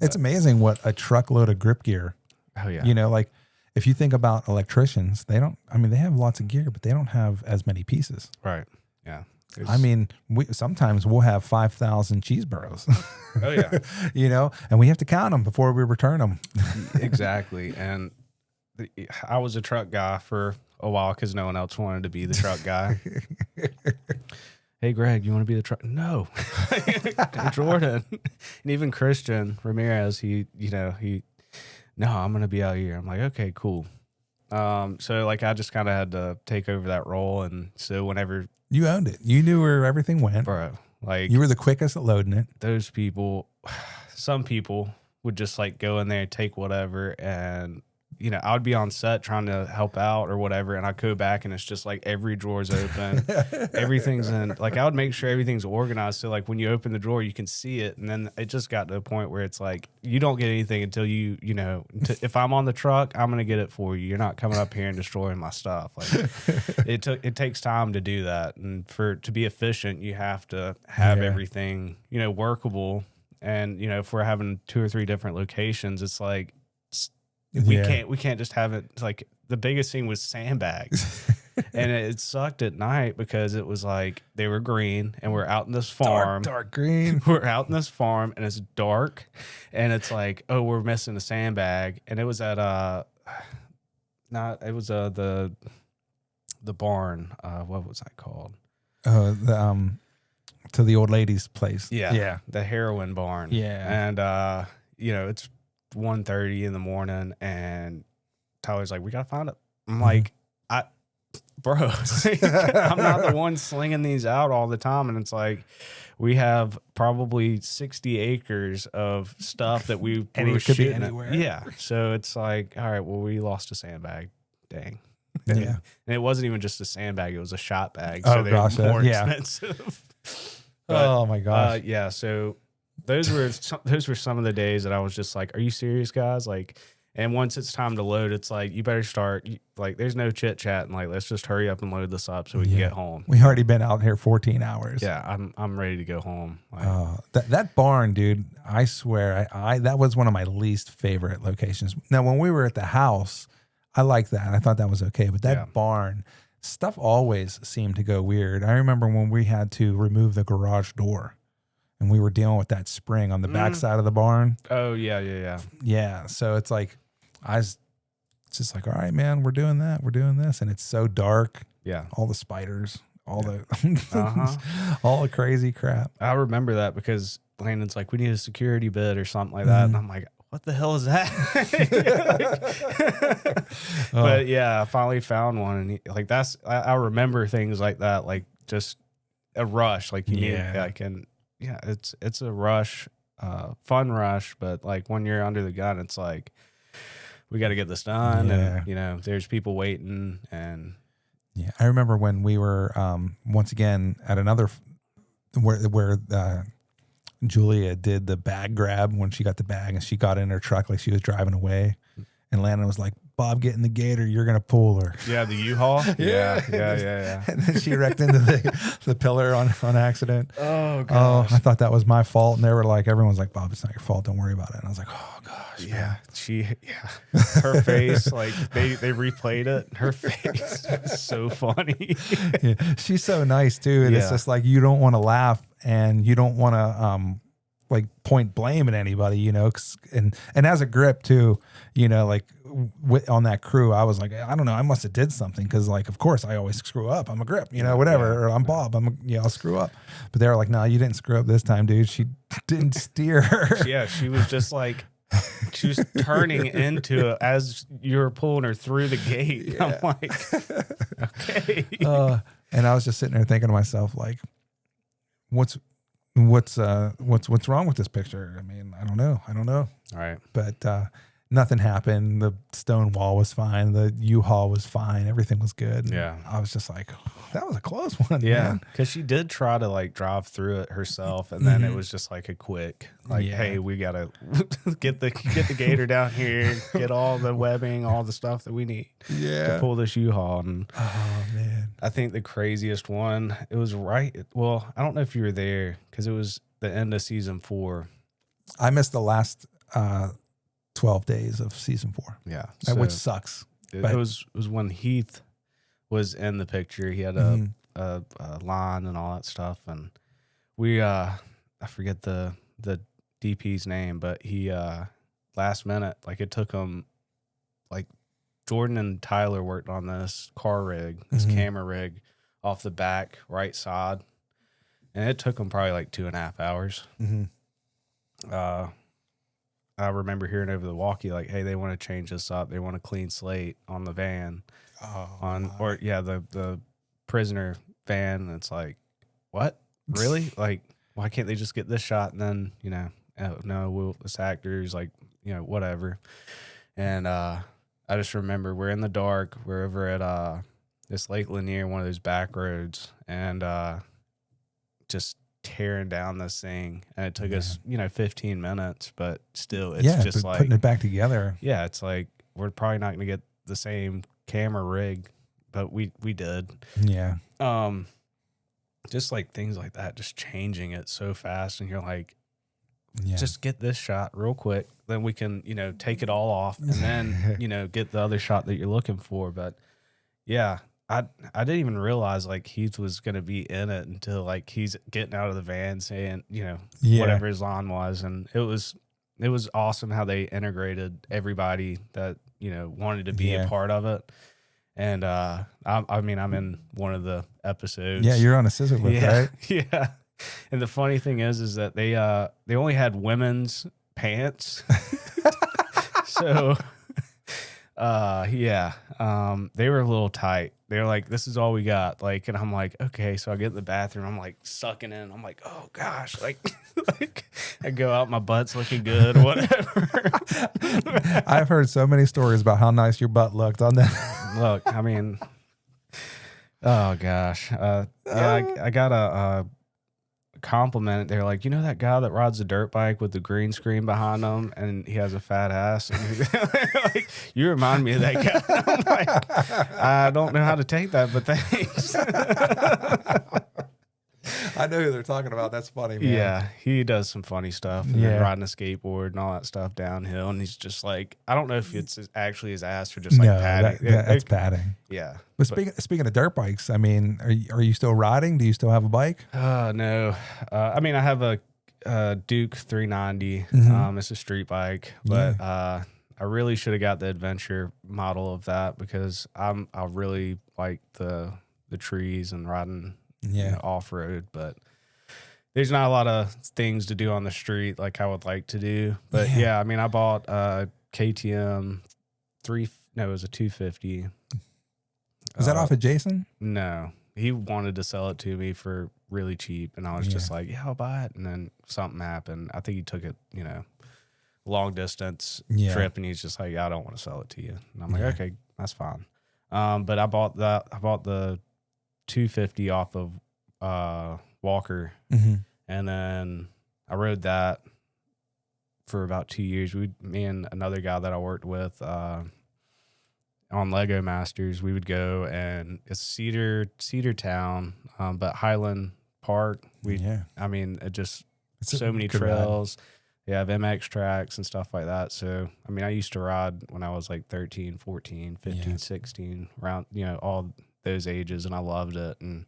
It's amazing what a truckload of grip gear. Oh yeah. You know, like if you think about electricians, they have lots of gear, but they don't have as many pieces. Right. Yeah. I mean, sometimes we'll have 5,000 cheeseburros. Oh yeah. You know, and we have to count them before we return them. Exactly. And I was a truck guy for a while because no one else wanted to be the truck guy. "Hey, Greg, you want to be the truck?" "No." Jordan. And even Christian Ramirez, "No, I'm going to be out here." I'm like, "Okay, cool." So like I just kind of had to take over that role. And so whenever you owned it, you knew where everything went, bro, like you were the quickest at loading it. Those people, some people would just like go in there, take whatever, and you know, I would be on set trying to help out or whatever, and I'd go back and it's just like every drawer's open, everything's in. Like I would make sure everything's organized so like when you open the drawer you can see it, and then it just got to a point where it's like you don't get anything until you know. If I'm on the truck, I'm gonna get it for you. You're not coming up here and destroying my stuff. Like it takes time to do that, and to be efficient, you have to have everything, you know, workable. And you know, if we're having 2 or 3 different locations, it's like. We can't just have it. Like the biggest thing was sandbags, and it sucked at night because it was like they were green, and we're out in this farm, dark green. We're out in this farm, and it's dark, and it's like, oh, we're missing a sandbag, and it was at the barn. What was that called? To the old lady's place. Yeah, the heroin barn. Yeah, and you know, it's 1:30 in the morning, and Tyler's like, we gotta find it. I'm like, bro, I'm not the one slinging these out all the time. And it's like, we have probably 60 acres of stuff that we were shooting anywhere. Yeah. So it's like, all right, well, we lost a sandbag. Dang. Yeah. And it wasn't even just a sandbag, it was a shot bag. Oh, so they gosh, were more yeah. expensive. But, oh my gosh. Yeah. So those were some of the days that I was just like, are you serious, guys? Like, and once it's time to load, it's like, you better start. Like, there's no chit chat, and like, let's just hurry up and load this up so we can get home. We already been out here 14 hours. Yeah, I'm ready to go home. Like, that barn, dude, I swear, I that was one of my least favorite locations. Now, when we were at the house, I liked that. I thought that was okay. But that barn, stuff always seemed to go weird. I remember when we had to remove the garage door. And we were dealing with that spring on the back side of the barn. Oh, yeah. Yeah. So it's like, it's just like, all right, man, we're doing that. We're doing this. And it's so dark. Yeah. All the spiders, all the all the crazy crap. I remember that because Landon's like, we need a security bid or something like that. And I'm like, what the hell is that? But yeah, I finally found one. And like, I remember things like that, like just a rush. Like, you need, like, and yeah, it's a rush, fun rush, but like when you're under the gun, it's like, we got to get this done, and you know, there's people waiting, and I remember when we were once again at another where Julia did the bag grab when she got the bag, and she got in her truck like she was driving away, and Landon was like, Bob, get in the gator. You're going to pull her. Yeah, the U-Haul? Yeah. And then she wrecked into the pillar on accident. Oh, gosh. Oh, I thought that was my fault. And they were like, everyone's like, Bob, it's not your fault. Don't worry about it. And I was like, oh, gosh. Yeah. Her face, like, they replayed it. Her face was so funny. She's so nice, too. And it's just like, you don't want to laugh and you don't want to, like point blame at anybody, you know, and as a grip too, you know, like on that crew, I was like, I don't know, I must have did something. Cause like, of course I always screw up. I'm a grip, you know, whatever, or I'm Bob. I'll screw up. But they were like, no, you didn't screw up this time, dude. She didn't steer her. Yeah. She was just like, she was turning into it as you were pulling her through the gate. Yeah. I'm like, okay. And I was just sitting there thinking to myself, like, what's wrong with this picture? I mean, I don't know. All right. But nothing happened. The stone wall was fine. The U-Haul was fine. Everything was good. Yeah. I was just like, that was a close one. Yeah. Because she did try to like drive through it herself. And then it was just like a quick, like, hey, we got to get the gator down here, get all the webbing, all the stuff that we need to pull this U-Haul. And oh, man. I think the craziest one, it was I don't know if you were there because it was the end of season 4. I missed the last 12 days of season 4. Yeah. Which sucks. It was when Heath was in the picture. He had a line and all that stuff. And we, I forget the DP's name, but he, last minute, like it took him, like Jordan and Tyler worked on this car rig, this camera rig off the back right side. And it took them probably like 2.5 hours. I remember hearing over the walkie, like, hey, they want to change this up. They want a clean slate on the van. The prisoner van. And it's like, what? Really? Like, why can't they just get this shot? And then, you know, oh, no, this actor's like, you know, whatever. And I I just remember we're in the dark. We're over at this Lake Lanier, one of those back roads, and just tearing down this thing. And it took us, 15 minutes, but still, it's just like putting it back together. Yeah, it's like we're probably not going to get the same camera rig, but we did. Yeah. Just like things like that, just changing it so fast, and you're like, yeah, just get this shot real quick, then we can, take it all off, and then, get the other shot that you're looking for. But yeah, I didn't even realize like Heath was gonna be in it until like he's getting out of the van saying, whatever his line was, and it was awesome how they integrated everybody that wanted to be a part of it. And I'm in one of the episodes. Yeah, you're on a scissor lift, right? Yeah. And the funny thing is that they only had women's pants. So they were a little tight. They were like, this is all we got. Like, and I'm like, okay. So I get in the bathroom. I'm like sucking in. I'm like, oh gosh. Like, I go out, my butt's looking good, whatever. I've heard so many stories about how nice your butt looked on that. Look, I mean, oh gosh. I got a compliment. They're like, that guy that rides a dirt bike with the green screen behind him and he has a fat ass? Like, you remind me of that guy. I'm like, I don't know how to take that, but thanks. I know who they're talking about. That's funny, man. Yeah, he does some funny stuff. And then riding a skateboard and all that stuff downhill. And he's just like, I don't know if it's actually his ass or just like padding. That's padding. Yeah. But speaking of dirt bikes, I mean, are you still riding? Do you still have a bike? No. I mean, I have a Duke 390. It's a street bike, but I really should have got the adventure model of that because I really like the trees and riding off road, but there's not a lot of things to do on the street like I would like to do. But I mean, I bought a KTM it was a 250. Was that off of Jason? No, he wanted to sell it to me for really cheap, and I was just like, yeah, I'll buy it. And then something happened. I think he took it, long distance trip, and he's just like, I don't want to sell it to you. And I'm like, okay, that's fine. But I bought the 250 off of Walker, and then I rode that for about 2 years. Me and another guy that I worked with on Lego Masters, we would go, and it's Cedar Town, but Highland Park. I mean, it's so many trails. They have MX tracks and stuff like that. So, I mean, I used to ride when I was like 13, 14, 15, 16, around, all those ages, and I loved it and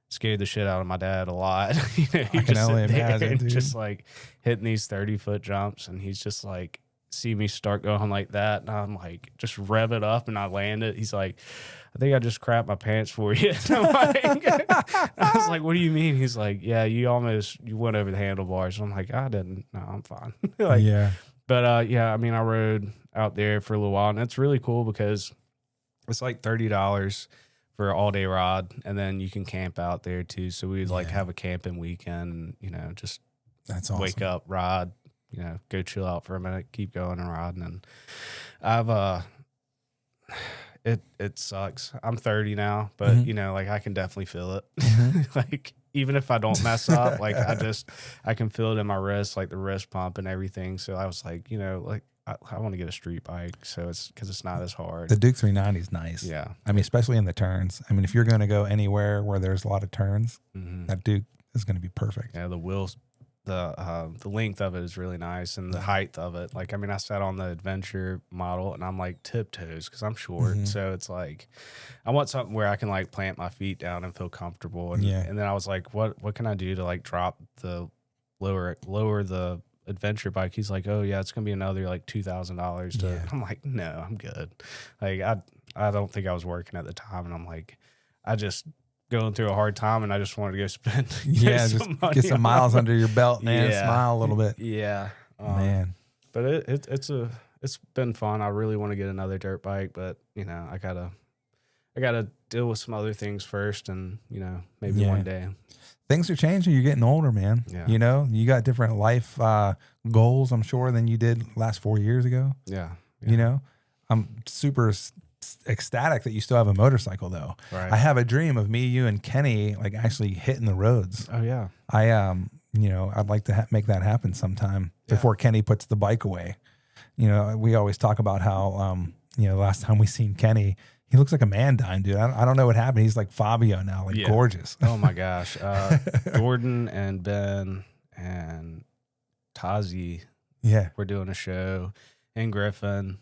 scared the shit out of my dad a lot. I can only imagine, dude. Just like hitting these 30-foot jumps, and he's just like, see me start going like that, and I'm like, just rev it up, and I land it. He's like, I think I just crapped my pants for you. And I was like, what do you mean? He's like, yeah, you went over the handlebars. I'm like, I didn't. No, I'm fine. But I mean, I rode out there for a little while, and it's really cool because it's like $30 for an all-day ride, and then you can camp out there too. So we'd like have a camping weekend, and just that's awesome. Wake up, ride, go chill out for a minute, keep going and riding. And I've it sucks. I'm 30 now, but like I can definitely feel it. Like even if I don't mess up, like I can feel it in my wrist, like the wrist pump and everything. So I was like, like I want to get a street bike, so because it's not as hard. The Duke 390 is nice. Yeah, I mean, especially in the turns. I mean, if you're going to go anywhere where there's a lot of turns, that Duke is going to be perfect. Yeah, the wheels, the length of it is really nice, and the height of it. Like, I mean, I sat on the adventure model, and I'm like tiptoes because I'm short, so it's like I want something where I can like plant my feet down and feel comfortable. And and then I was like, what can I do to like drop the lower the adventure bike? He's like, oh yeah, it's gonna be another like $2,000 I'm like, no, I'm good. Like I don't think I was working at the time, and I'm like, I just going through a hard time, and I just wanted to go spend just get some miles under your belt, man. Smile a little bit. Man, but it's been fun. I really want to get another dirt bike, but I gotta deal with some other things first, and maybe one day. Things are changing. You're getting older, man. Yeah. You got different life goals, I'm sure, than you did last 4 years ago. Yeah. super ecstatic that you still have a motorcycle though. Right. I have a dream of me, you, and Kenny like actually hitting the roads. Oh yeah. I'd like to make that happen sometime before Kenny puts the bike away. We always talk about how, last time we seen Kenny, he looks like a man dying, dude. I don't know what happened. He's like Fabio now, like gorgeous. Oh my gosh. Jordan and Ben and Tazi were doing a show in Griffin.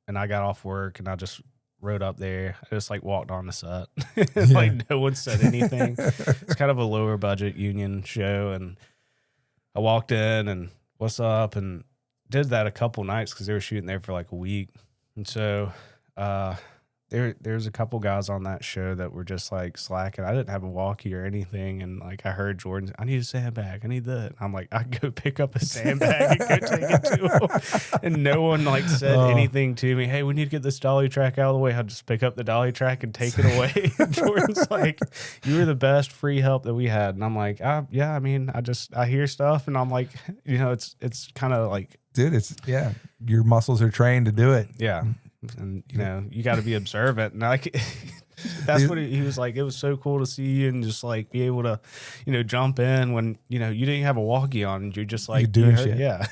And I got off work and I just rode up there. I just like walked on the set. Like no one said anything. It's kind of a lower budget union show. And I walked in and what's up, and did that a couple nights because they were shooting there for like a week. And so there's a couple guys on that show that were just like slacking. I didn't have a walkie or anything. And like I heard Jordan, I need a sandbag. I need that. I'm like, I go pick up a sandbag and go take it to him. And no one like said anything to me. Hey, we need to get this dolly track out of the way. I just pick up the dolly track and take it away. And Jordan's like, you were the best free help that we had. And I'm like, I hear stuff. And I'm like, it's kind of like, dude, your muscles are trained to do it. Yeah. And you got to be observant, and like that's what he was like. It was so cool to see you and just like be able to, jump in when you didn't have a walkie on, and you're just like you're doing shit. Yeah.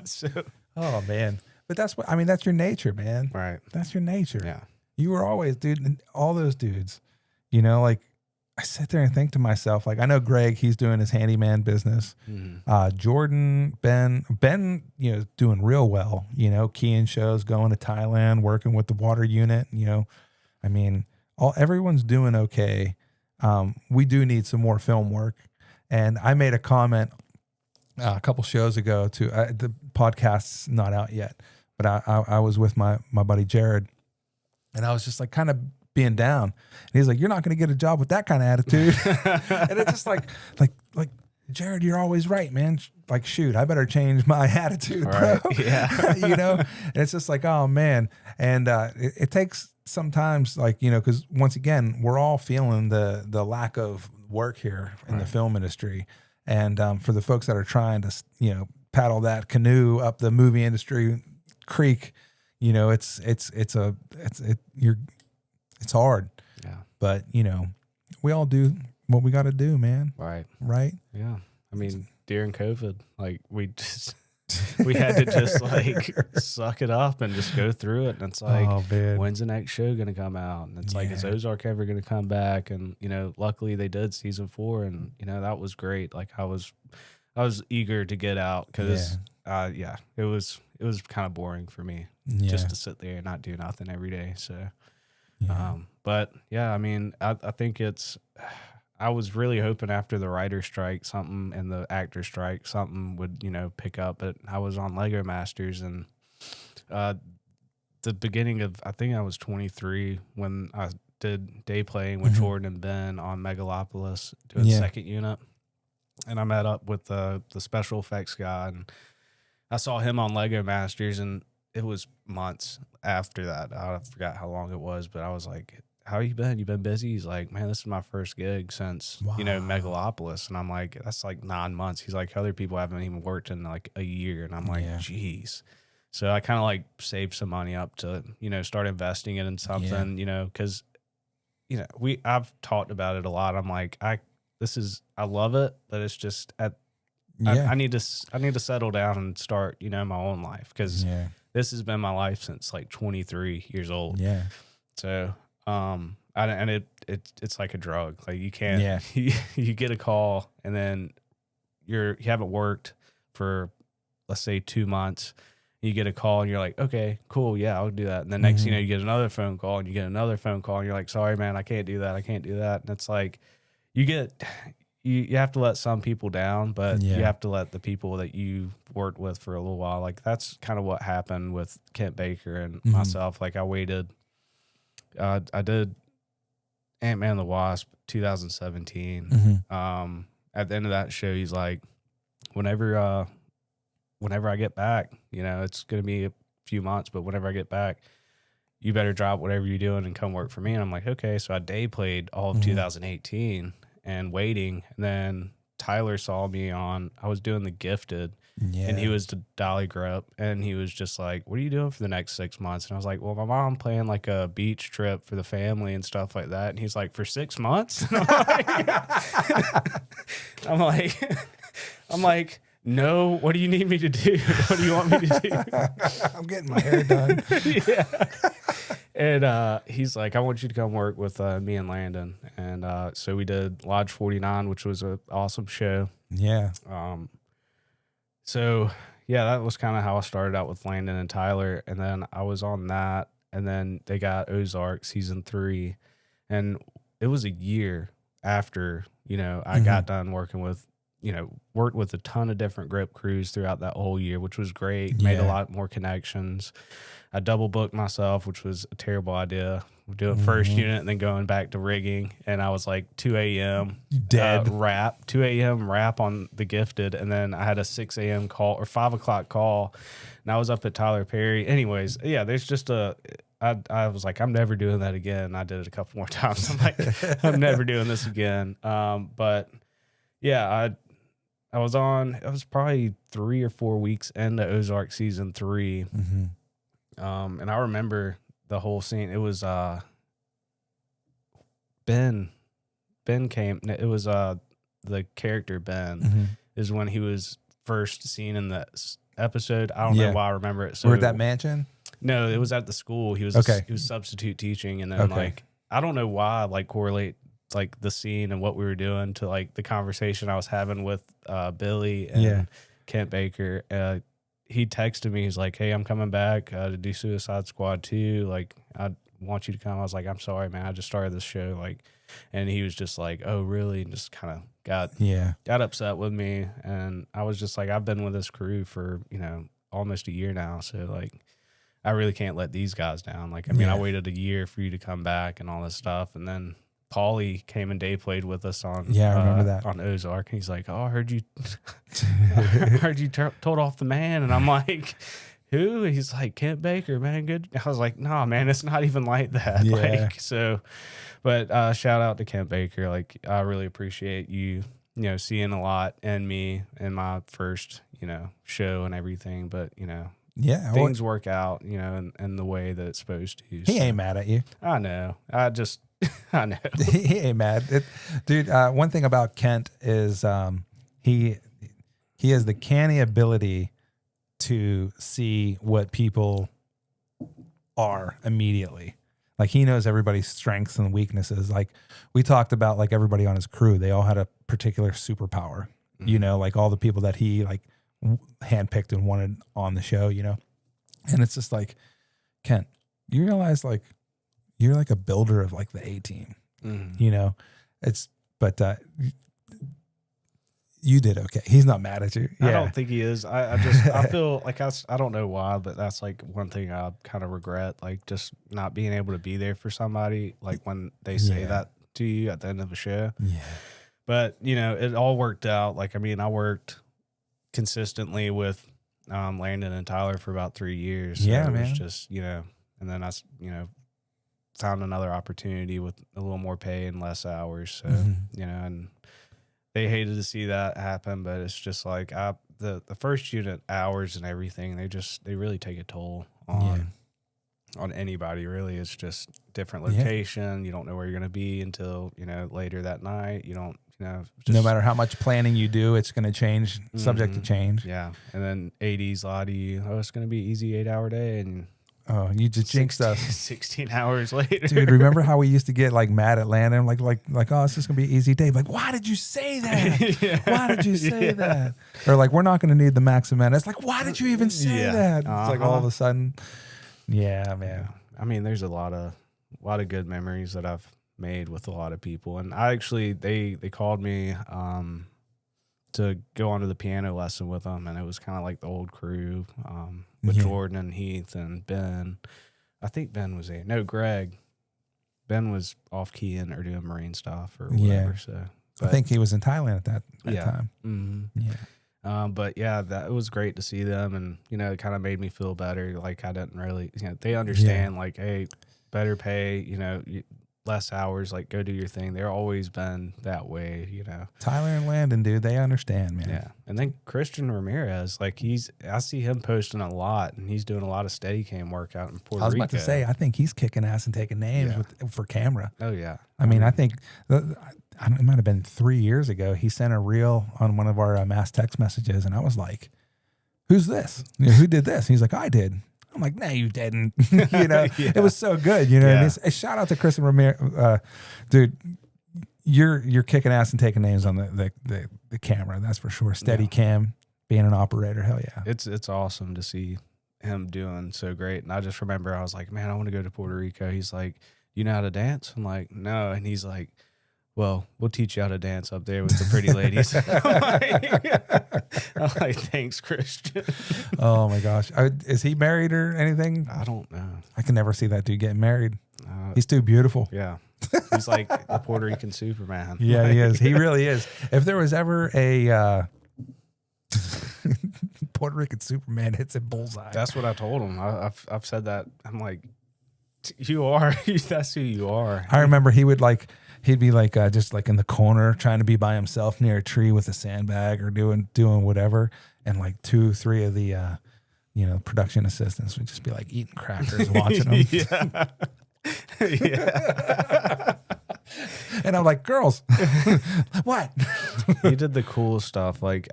So, oh man, but that's your nature, man. Right. That's your nature. Yeah. You were always, dude, and all those dudes. Like I sit there and think to myself, like I know Greg, he's doing his handyman business. Mm-hmm. Jordan, Ben, doing real well. Keying shows, going to Thailand, working with the water unit. Everyone's doing okay. We do need some more film work, and I made a comment a couple shows ago to the podcast's not out yet, but I was with my buddy Jared, and I was just like kind of being down. And he's like, you're not going to get a job with that kind of attitude. And it's just like, Jared, you're always right, man. Like, shoot, I better change my attitude, bro. Yeah. And it's just like, oh man. And it takes sometimes because once again, we're all feeling the lack of work here in the film industry. And for the folks that are trying to, paddle that canoe up the movie industry creek, it's hard. Yeah. But, we all do what we got to do, man. Right. Right? Yeah. During COVID, like we had to just like suck it up and just go through it. And it's like, when's the next show going to come out? And it's like, is Ozark ever going to come back? And, luckily they did season 4 and, that was great. Like I was eager to get out because, it was kind of boring for me just to sit there and not do nothing every day. So, but yeah, I think I was really hoping after the writer strike and the actor strike, something would, pick up, but I was on Lego Masters and, the beginning of, I think I was 23 when I did day playing with Jordan and Ben on Megalopolis doing second unit. And I met up with the special effects guy and I saw him on Lego Masters and it was months after that. I forgot how long it was, but I was like, how you been? You been busy? He's like, man, this is my first gig since, Megalopolis. And I'm like, that's like 9 months. He's like, other people haven't even worked in like a year. And I'm like, geez. So I kind of like saved some money up to, start investing it in something, because, I've talked about it a lot. I'm like, I love it, but it's just I need to settle down and start, my own life. Cause this has been my life since like 23 years old. Yeah. So, it's like a drug. Like you can't, you get a call and then you haven't worked for, let's say 2 months. You get a call and you're like, okay, cool. Yeah, I'll do that. And then next, you get another phone call and you get another phone call and you're like, sorry, man, I can't do that. I can't do that. And it's like, you have to let some people down, but you have to let the people that you worked with for a little while. Like that's kind of what happened with Kent Baker and myself. Like I waited, I did Ant-Man and the Wasp 2017. At the end of that show, he's like, whenever I get back, it's going to be a few months, but whenever I get back, you better drop whatever you're doing and come work for me. And I'm like, okay. So I day played all of 2018 and waiting. And then Tyler saw me I was doing the Gifted, and he was the Dolly Grupp, and he was just like, what are you doing for the next 6 months? And I was like, well, my mom planned like a beach trip for the family and stuff like that. And he's like, for 6 months? And I'm like, no, what do you need me to do? What do you want me to do? I'm getting my hair done. Yeah. And he's like, I want you to come work with me and Landon. And so we did Lodge 49, which was an awesome show. Yeah. So, yeah, that was kind of how I started out with Landon and Tyler. And then I was on that. And then they got Ozark season 3. And it was a year after, I got done working with, worked with a ton of different grip crews throughout that whole year, which was great. Made a lot more connections. I double booked myself, which was a terrible idea. We're doing first unit and then going back to rigging. And I was like 2 a.m. Dead. Wrap, 2 a.m. wrap on the Gifted. And then I had a 6 a.m. call or 5 o'clock call. And I was up at Tyler Perry. Anyways, yeah, there's just I was like, I'm never doing that again. I did it a couple more times. I'm like, I'm never doing this again. But yeah, I was probably 3 or 4 weeks into Ozark season 3. And I remember the whole scene. It was Ben came. It was the character Ben is when he was first seen in the episode. I don't know why I remember it. So we're at that mansion? No, it was at the school. He was he was substitute teaching, and then like I don't know why I correlate like the scene and what we were doing to like the conversation I was having with Billy and Kent Baker. He texted me. He's like, hey, I'm coming back to do Suicide Squad 2. Like, I want you to come. I was like, I'm sorry, man. I just started this show. Like, and he was just like, oh, really? And just kind of got upset with me. And I was just like, I've been with this crew for, almost a year now. So, like, I really can't let these guys down. Like, I mean, I waited a year for you to come back and all this stuff. And then Paulie came and day played with us on I remember that on Ozark, and he's like, "Oh, I heard you, I heard you told off the man," and I'm like, "Who?" He's like, "Kent Baker, man, good." I was like, "Nah, man, it's not even like that." Like, so, but shout out to Kent Baker. Like, I really appreciate you, seeing a lot in me in my first, show and everything. But things work out, in the way that it's supposed to. He ain't mad at you. I know. I know. He ain't mad. Dude, one thing about Kent is he has the canny ability to see what people are immediately. Like, he knows everybody's strengths and weaknesses. Like, we talked about, like, everybody on his crew, they all had a particular superpower, like all the people that he like handpicked and wanted on the show, and it's just like, Kent, you realize, like, you're like a builder of like the A-team, but you did okay. He's not mad at you. I don't think he is. I feel like I don't know why, but that's like one thing I kind of regret, like just not being able to be there for somebody, like when they say that to you at the end of a show. Yeah. But it all worked out. Like, I mean, I worked consistently with Landon and Tyler for about 3 years. So it was just, and then I, found another opportunity with a little more pay and less hours. So, and they hated to see that happen, but it's just like the first unit hours and everything, they really take a toll on anybody, really. It's just different location. You don't know where you're going to be until, later that night. You don't, no matter how much planning you do, it's going to change, subject to change. Yeah. And then 80s, a lot of you, it's going to be easy 8-hour day. And oh, you just jinxed us. 16 hours later. Dude, remember how we used to get like mad at Landon? Like, oh, it's just going to be an easy day. Like, why did you say that? Why did you say that? Or like, we're not going to need the max amount. It's like, why did you even say that? It's like all of a sudden. Yeah, man. I mean, there's a lot of good memories that I've made with a lot of people. And I actually, they called me to go onto the piano lesson with them. And it was kind of like the old crew, with Jordan and Heath and Ben. I think Ben was there. No, Greg. Ben was off keying or doing marine stuff or whatever. So I think he was in Thailand at that time. Mm-hmm. Yeah. But yeah, it was great to see them, and it kind of made me feel better. Like, I didn't really, they understand like, hey, better pay. less hours, like go do your thing. They're always been that way, you know. Tyler and Landon, dude, they understand, man. Yeah. And then Christian Ramirez, like I see him posting a lot, and he's doing a lot of Steadicam work out in Puerto Rico. I was about to say, I think he's kicking ass and taking names for camera. Oh yeah. I mean, I think it might have been 3 years ago. He sent a reel on one of our mass text messages, and I was like, "Who's this? Who did this?" And he's like, "I did." I'm like, "No, you didn't." You know, It was so good. You know, what I mean? A shout out to Chris and Ramirez, dude. You're kicking ass and taking names on the camera. That's for sure. Steadicam, being an operator, hell yeah. It's awesome to see him doing so great. And I just remember I was like, man, I want to go to Puerto Rico. He's like, you know how to dance? I'm like, no. And he's like, well, we'll teach you how to dance up there with the pretty ladies. I'm like, thanks, Christian. Oh my gosh. Is he married or anything? I don't know. I can never see that dude getting married. He's too beautiful. Yeah. He's like the Puerto Rican Superman. Yeah, he is. He really is. If there was ever a Puerto Rican Superman hits a bullseye. That's what I told him. I've said that. I'm like, you are. That's who you are. I remember he'd be like just like in the corner trying to be by himself near a tree with a sandbag or doing whatever, and like 2-3 of the production assistants would just be like eating crackers watching him. Yeah. Yeah. And I'm like, girls, what? He did the cool stuff, like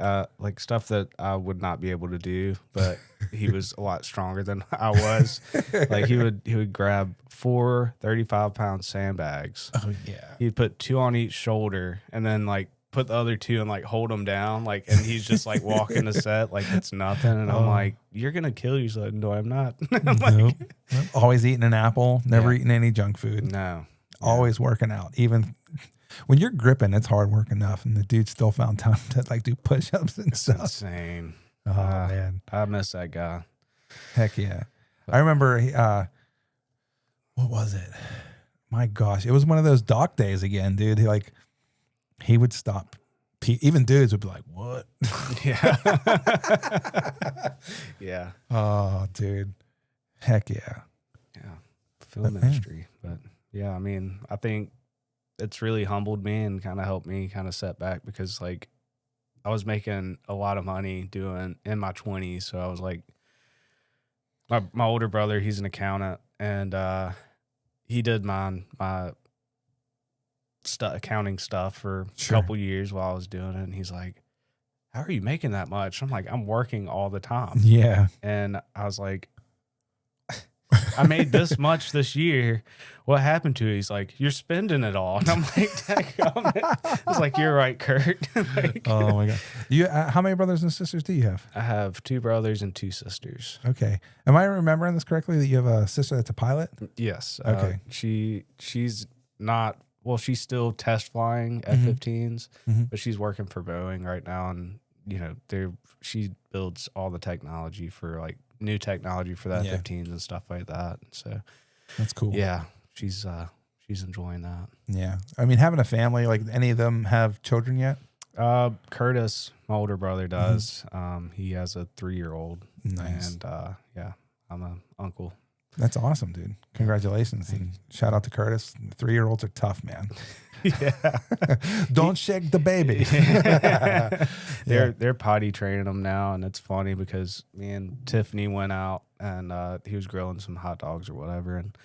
stuff that I would not be able to do, but he was a lot stronger than I was. Like he would grab 4 35-pound sandbags. Oh yeah. He'd put 2 on each shoulder, and then like put the other 2 and like hold them down, like, and he's just like walking the set like it's nothing. And I'm like, you're gonna kill yourself. No, I'm not. I'm like, nope. Always eating an apple, never eating any junk food. No. Always working out. Even when you're gripping, it's hard work enough, and the dude still found time to like do push-ups and stuff. Insane. Oh man, I miss that guy. Heck yeah. I remember what was it? My gosh, it was one of those dock days again, dude. He would stop. Even dudes would be like, "What?" Yeah. Yeah. Oh, dude. Heck yeah. Yeah. Film industry, but. Yeah, I mean, I think it's really humbled me and kind of helped me kind of set back, because like I was making a lot of money doing in my 20s. So I was like, my older brother, he's an accountant, and he did my accounting stuff for a couple years while I was doing it. And he's like, how are you making that much? I'm like, I'm working all the time. Yeah. And I was like, I made this much this year. What happened to it? He's like, you're spending it all. And I'm like, I was like, you're right, Kurt. Like, oh my God. How many brothers and sisters do you have? I have 2 brothers and 2 sisters. Okay. Am I remembering this correctly that you have a sister that's a pilot? Yes. Okay. She's not, well, she's still test flying F-15s, but she's working for Boeing right now. And, she builds all the technology for like new technology for the F-15s and stuff like that. So that's cool. Yeah. She's enjoying that. Yeah. I mean, having a family, like any of them have children yet? Curtis, my older brother, does. He has a 3-year-old. Nice. And I'm an uncle. That's awesome, dude. Congratulations. And shout out to Curtis. 3-year-olds are tough, man. Yeah. Don't shake the baby. They're potty training them now, and it's funny because me and Tiffany went out, and he was grilling some hot dogs or whatever, and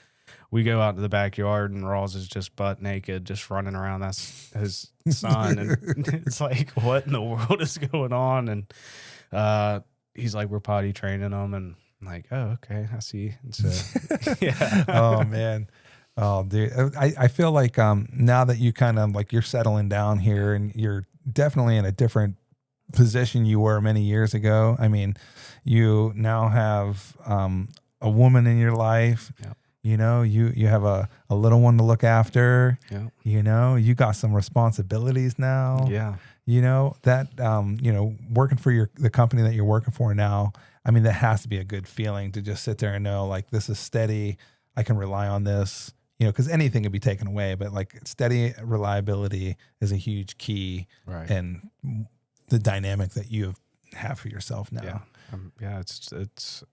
we go out to the backyard, and Rawls is just butt naked, just running around. That's his son, and it's like, what in the world is going on? And he's like, we're potty training them, and I'm like, oh, okay, I see. And so, yeah. Oh man. Oh, dude. I feel like now that you kind of like you're settling down here, and you're definitely in a different position you were many years ago. I mean, you now have a woman in your life. Yep. You have a little one to look after. Yep. You got some responsibilities now. Yeah. Working for the company that you're working for now, I mean, that has to be a good feeling to just sit there and know like this is steady. I can rely on this, because anything can be taken away, but like steady reliability is a huge key, right? And the dynamic that you have for yourself now. Yeah. It's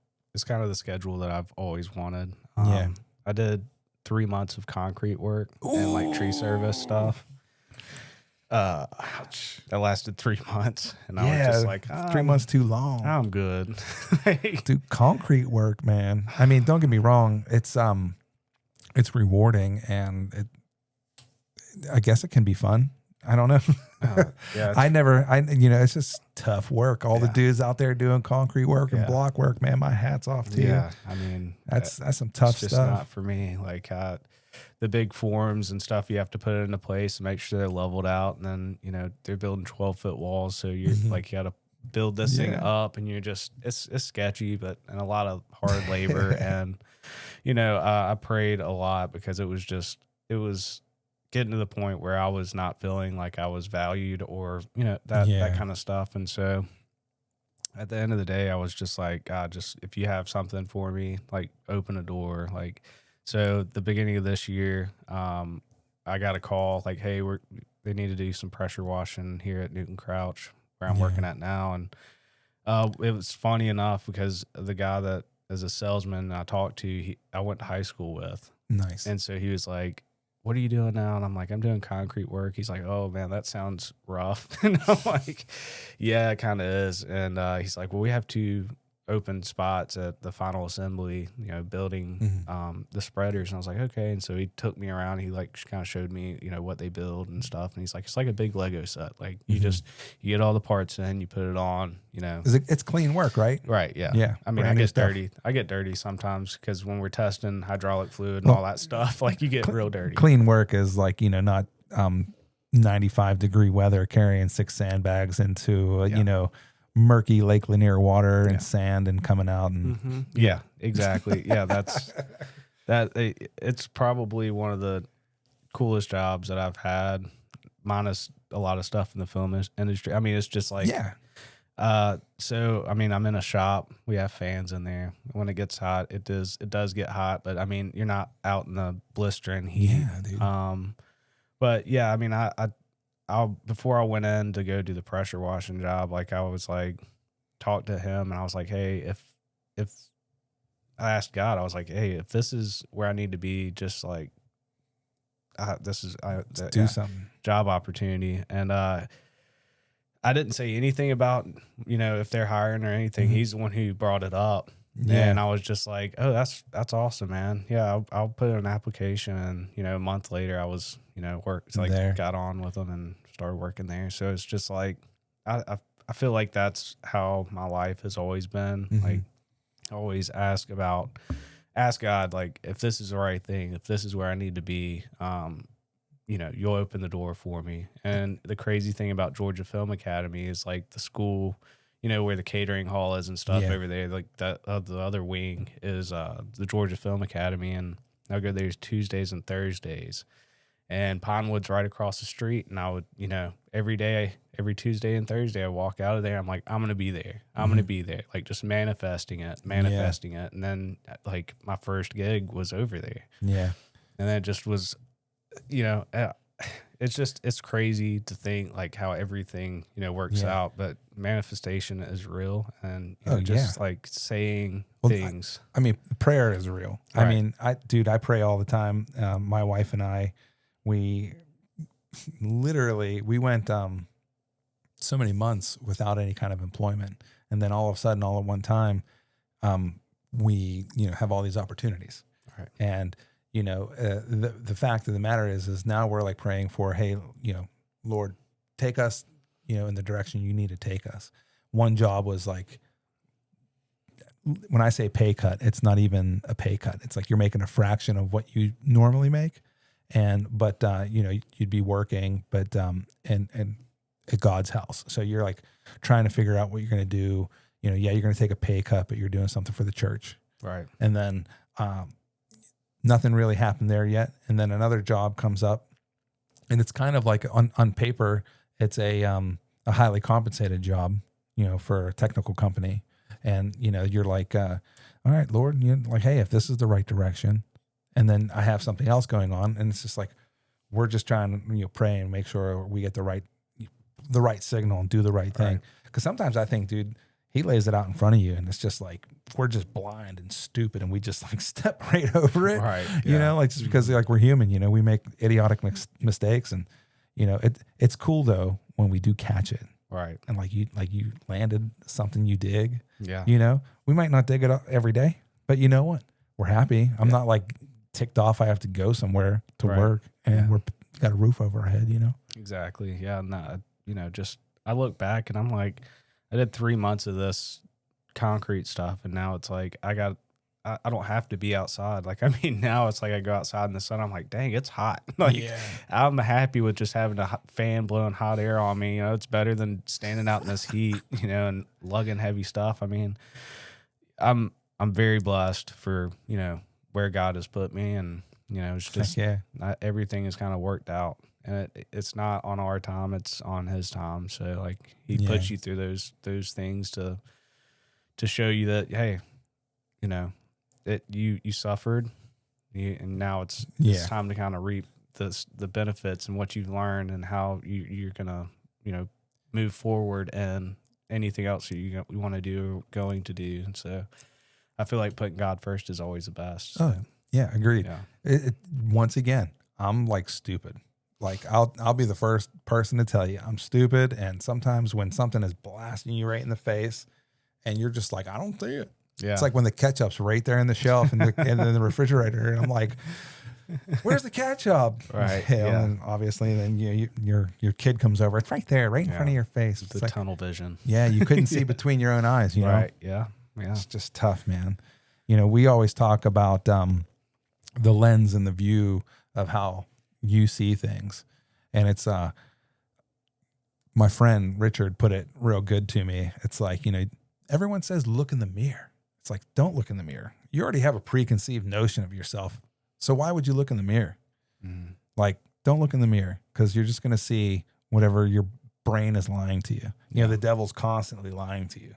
kind of the schedule that I've always wanted. Yeah. I did 3 months of concrete work and like tree service stuff. That lasted 3 months, and I was just like, 3 months too long. I'm good. Dude, concrete work, man. I mean, don't get me wrong. It's rewarding, and I guess it can be fun. I don't know. It's just tough work. All the dudes out there doing concrete work and block work, man, my hat's off to you. Yeah, I mean, that's some tough it's just stuff. Not for me. Like the big forms and stuff, you have to put it into place and make sure they're leveled out. And then, they're building 12-foot walls. So you're like, you got to build this thing up, and you're just, it's sketchy, and a lot of hard labor. And, I prayed a lot because it was getting to the point where I was not feeling like I was valued or, that kind of stuff. And so at the end of the day, I was just like, God, just if you have something for me, like open a door. Like, so the beginning of this year, I got a call like, hey, they need to do some pressure washing here at Newton Crouch where I'm working at now. And it was funny enough because the guy that is a salesman I talked to, I went to high school with. Nice. And so he was like, what are you doing now? And I'm like, I'm doing concrete work. He's like, oh man, that sounds rough. And I'm like, yeah, it kind of is. And he's like, well, we have 2 open spots at the final assembly, building the spreaders. And I was like, okay. And so he took me around. He like kind of showed me, what they build and stuff. And he's like, it's like a big Lego set. Like you get all the parts in, you put it on, It's clean work, right? Right. Yeah. Yeah. I mean, I get dirty. I get dirty sometimes because when we're testing hydraulic fluid and all that stuff, like you get real dirty. Clean work is like, not 95-degree weather carrying 6 sandbags into, murky Lake Lanier water and sand and coming out. And Yeah, exactly. Yeah, it's probably one of the coolest jobs that I've had, minus a lot of stuff in the film industry. I mean, it's just like, so, I mean, I'm in a shop. We have fans in there. When it gets hot, it does get hot, but I mean, you're not out in the blistering heat. Yeah, dude. But yeah, I mean, before I went in to go do the pressure washing job, like I was like, talked to him and I was like, hey, if I asked God, I was like, hey, if this is where I need to be, just like, do something, job opportunity. And, I didn't say anything about, if they're hiring or anything. He's the one who brought it up. Yeah. And I was just like, oh, that's awesome, man. Yeah, I'll put in an application. And, a month later I was, got on with them and started working there. So it's just like, I feel like that's how my life has always been. Like, I always ask God, like, if this is the right thing, if this is where I need to be, you'll open the door for me. And the crazy thing about Georgia Film Academy is like the school, where the catering hall is and stuff over there, like that, the other wing is the Georgia Film Academy. And I go there Tuesdays and Thursdays. And Pinewood's right across the street. And I would, every day, every Tuesday and Thursday, I walk out of there. I'm like, I'm going to be there. I'm going to be there. Like just manifesting it. And then like my first gig was over there. Yeah. And then it just was, it's crazy to think like how everything, works out, but manifestation is real. And just like saying things. I mean, prayer is real. Right. I mean, I pray all the time. My wife and I, we went so many months without any kind of employment. And then all of a sudden, all at one time, we, have all these opportunities. Right. And, the fact of the matter is now we're like praying for, hey, Lord, take us, in the direction you need to take us. One job was like, when I say pay cut, it's not even a pay cut. It's like you're making a fraction of what you normally make. But you'd be working, but, and at God's house. So you're like trying to figure out what you're going to do. You're going to take a pay cut, but you're doing something for the church. Right. And then, nothing really happened there yet. And then another job comes up, and it's kind of like on paper, it's a highly compensated job, for a technical company. And, you're like, all right, Lord, you're like, hey, if this is the right direction. And then I have something else going on, and it's just like, we're just trying to, pray and make sure we get the right signal and do the right thing. Because sometimes I think, dude, He lays it out in front of you, and it's just like we're just blind and stupid, and we just like step right over it. Right. You know, like just because like we're human, you know, we make idiotic mistakes, and you know, it's cool though when we do catch it. Right. And like you landed something you dig. Yeah. You know, we might not dig it up every day, but you know what? We're happy. I'm not like ticked off. I have to go somewhere to work, and we're got a roof over our head, you know? Exactly. Yeah. And you know, just, I look back and I'm like, I did 3 months of this concrete stuff. And now it's like, I don't have to be outside. Like, I mean, now it's like I go outside in the sun. I'm like, dang, it's hot. Like, I'm happy with just having a fan blowing hot air on me. You know, it's better than standing out in this heat, you know, and lugging heavy stuff. I mean, I'm very blessed for, you know, where God has put me. And, you know, it's just, not everything is kind of worked out. And it's not on our time, it's on his time. So like he puts you through those things to show you that, hey, you know, you suffered, and now it's time to kind of reap the benefits and what you've learned and how you're gonna, you know, move forward and anything else that you want to do, going to do. And so I feel like putting God first is always the best. So. Oh, yeah, agreed. Yeah. Once again, I'm like stupid. Like I'll be the first person to tell you I'm stupid. And sometimes when something is blasting you right in the face and you're just like, I don't see it. Yeah. It's like when the ketchup's right there in the shelf and in the refrigerator. And I'm like, where's the ketchup? Right. And obviously then your kid comes over. It's right there, right in front of your face. It's the like, tunnel vision. Yeah. You couldn't see between your own eyes, you know? Right. Yeah. Yeah. It's just tough, man. You know, we always talk about the lens and the view of how you see things. And it's my friend Richard put it real good to me. It's like, you know, everyone says look in the mirror. It's like, don't look in the mirror. You already have a preconceived notion of yourself. So why would you look in the mirror? Like, don't look in the mirror, because you're just going to see whatever your brain is lying to you. You know, the devil's constantly lying to you,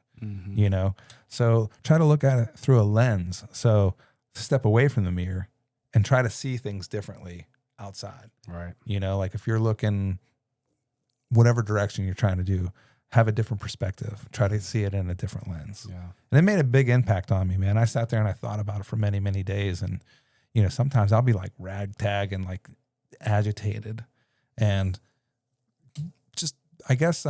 you know? So try to look at it through a lens. So step away from the mirror and try to see things differently outside. Right. You know, like if you're looking whatever direction you're trying to do, have a different perspective, try to see it in a different lens. Yeah. And it made a big impact on me, man. I sat there and I thought about it for many, many days. And, you know, sometimes I'll be like ragtag and like agitated and just, I guess,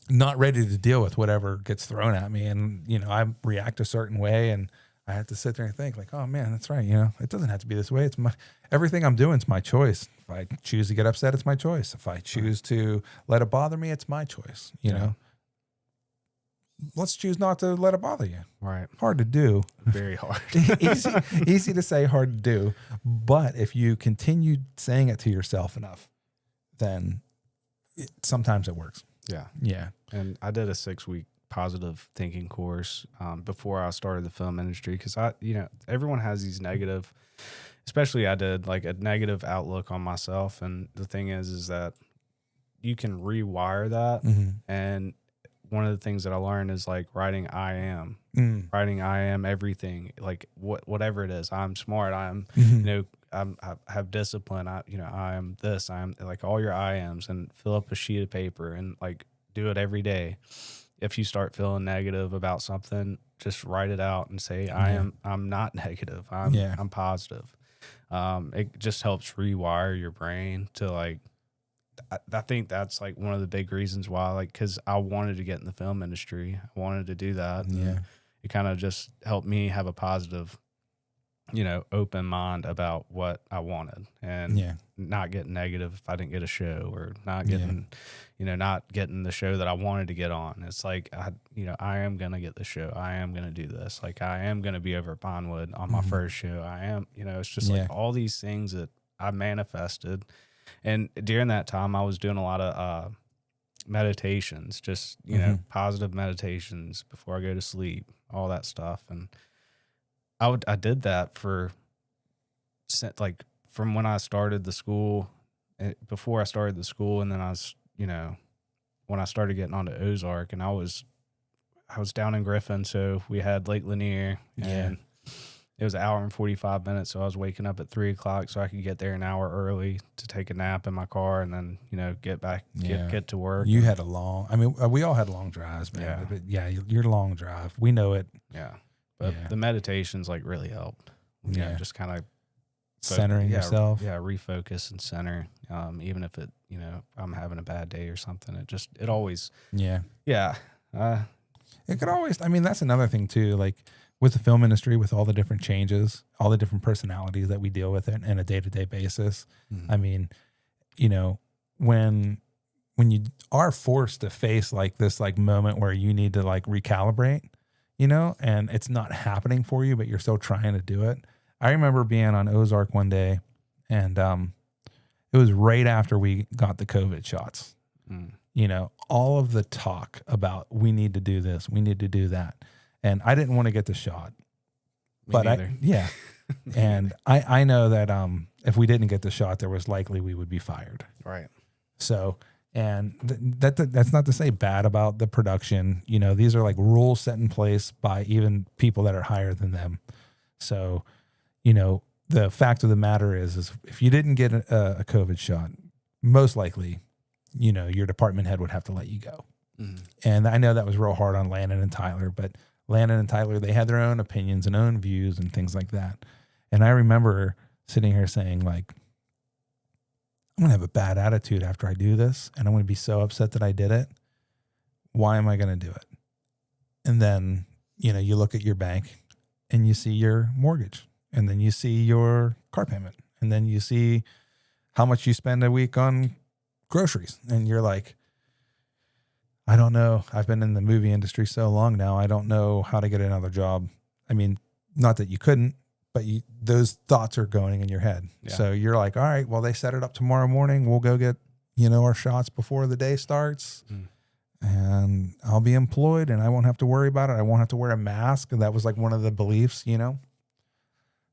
not ready to deal with whatever gets thrown at me. And, you know, I react a certain way, and I have to sit there and think like, oh man, that's right. You know, it doesn't have to be this way. It's everything I'm doing is my choice. If I choose to get upset, it's my choice. If I choose to let it bother me, it's my choice. You know, let's choose not to let it bother you. Right. Hard to do. Very hard. easy to say, hard to do. But if you continue saying it to yourself enough, then sometimes it works. Yeah. Yeah. And I did a 6-week positive thinking course before I started the film industry, because everyone has these negative, especially I did like a negative outlook on myself. And the thing is that you can rewire that. And one of the things that I learned is like writing I am everything, like whatever it is. I'm smart. I'm, you know, I have discipline. I am this, I'm like all your I ams, and fill up a sheet of paper and like do it every day. If you start feeling negative about something, just write it out and say, I'm not negative. I'm positive. It just helps rewire your brain to like, I think that's like one of the big reasons why, like, cause I wanted to get in the film industry. I wanted to do that. Yeah. It kind of just helped me have a positive, you know, open mind about what I wanted, and not get negative if I didn't get a show, or not getting, not getting the show that I wanted to get on. It's like, I am going to get the show. I am going to do this. Like, I am going to be over at Pinewood on my first show. I am, it's just like all these things that I manifested. And during that time, I was doing a lot of meditations, just, positive meditations before I go to sleep, all that stuff. And I did that for like from when I started the school, before I started the school, and then I was, when I started getting onto Ozark, and I was down in Griffin, so we had Lake Lanier, and it was an hour and 45 minutes. So I was waking up at 3:00 so I could get there an hour early to take a nap in my car and then, get back, get to work. You had a long, I mean, we all had long drives, man. Yeah. But your long drive, we know it. Yeah. But the meditations like really helped. Just kind of centering yourself. Yeah. Refocus and center. Even if it, I'm having a bad day or something, it always. Yeah. Yeah. It could always, I mean, that's another thing too. Like with the film industry, with all the different changes, all the different personalities that we deal with in a day-to-day basis. Mm-hmm. I mean, when you are forced to face like this, like moment where you need to like recalibrate, and it's not happening for you, but you're still trying to do it. I remember being on Ozark one day, and it was right after we got the COVID shots. Mm. All of the talk about we need to do this, we need to do that. And I didn't want to get the shot. Me neither. And I know that if we didn't get the shot, there was likely we would be fired. Right. So, and that's not to say bad about the production. These are like rules set in place by even people that are higher than them. So, the fact of the matter is if you didn't get a COVID shot, most likely, your department head would have to let you go. Mm. And I know that was real hard on Landon and Tyler, but Landon and Tyler, they had their own opinions and own views and things like that. And I remember sitting here saying like, I'm going to have a bad attitude after I do this. And I'm going to be so upset that I did it. Why am I going to do it? And then, you look at your bank and you see your mortgage, and then you see your car payment, and then you see how much you spend a week on groceries. And you're like, I don't know. I've been in the movie industry so long now. I don't know how to get another job. I mean, not that you couldn't, but those thoughts are going in your head. Yeah. So you're like, all right, well, they set it up tomorrow morning. We'll go get, our shots before the day starts. And I'll be employed and I won't have to worry about it. I won't have to wear a mask. And that was like one of the beliefs,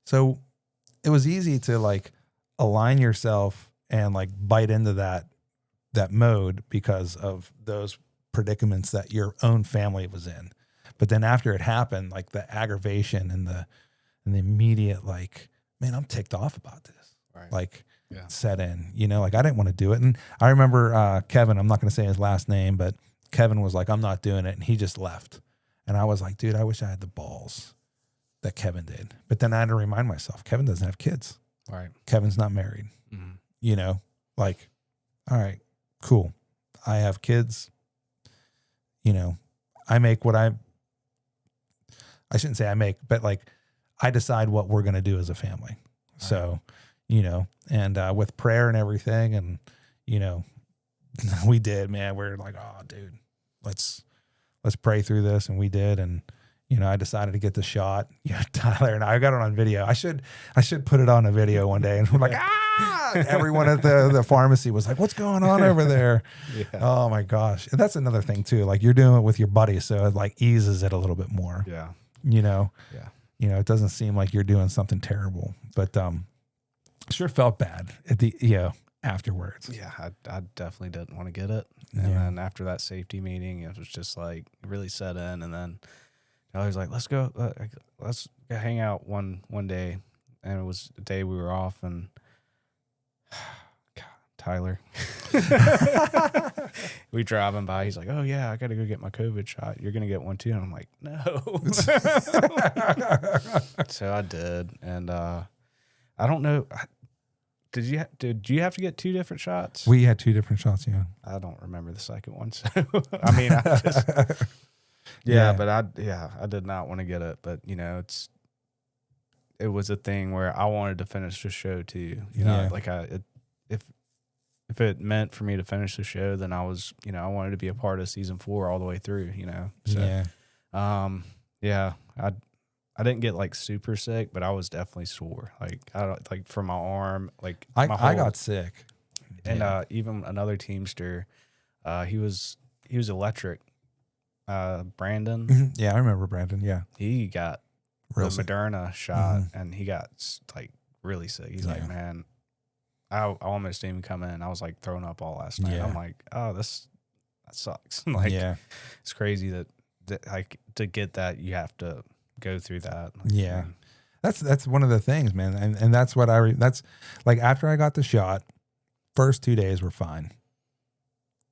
So it was easy to like align yourself and like bite into that mode because of those predicaments that your own family was in. But then after it happened, like the aggravation and the immediate, like, man, I'm ticked off about this. Right. Like set in, like I didn't want to do it. And I remember Kevin, I'm not going to say his last name, but Kevin was like, I'm not doing it. And he just left. And I was like, dude, I wish I had the balls that Kevin did. But then I had to remind myself, Kevin doesn't have kids. Right. Kevin's not married. Like, all right, cool. I have kids. I make what I shouldn't say I make, but like I decide what we're going to do as a family. Right. So, and with prayer and everything, and, we did, man, we're like, oh dude, let's pray through this. And we did. And, I decided to get the shot. Tyler and I got it on video. I should put it on a video one day. And we're like, everyone at the pharmacy was like, what's going on over there? Yeah. Oh my gosh. And that's another thing too. Like you're doing it with your buddy. So it like eases it a little bit more. Yeah. Yeah. It doesn't seem like you're doing something terrible, but, sure felt bad at the, afterwards. Yeah. I definitely didn't want to get it. And then after that safety meeting, it was just like it really set in. And then I was like, let's go hang out one day. And it was the day we were off, and God, Tyler, we driving by. He's like, oh yeah, I got to go get my COVID shot. You're going to get one too. And I'm like, no. So I did. And, I don't know. Did you have to get 2 different shots? We had 2 different shots. Yeah. I don't remember the second one. So, I mean, I just, but I did not want to get it, but it was a thing where I wanted to finish the show too. Like if it meant for me to finish the show, then I was, I wanted to be a part of season 4 all the way through, So, I didn't get like super sick, but I was definitely sore. Like from my arm, like I got sick. And even another Teamster, he was electric. Brandon. Mm-hmm. Yeah, I remember Brandon. Yeah. He got the Moderna shot, and he got like really sick. He's like, man, I almost didn't even come in. I was like throwing up all last night. I'm like, oh, that sucks. Like, it's crazy that like to get that, you have to go through that. Yeah. That's one of the things, man. And that's what that's like, after I got the shot, first 2 days were fine.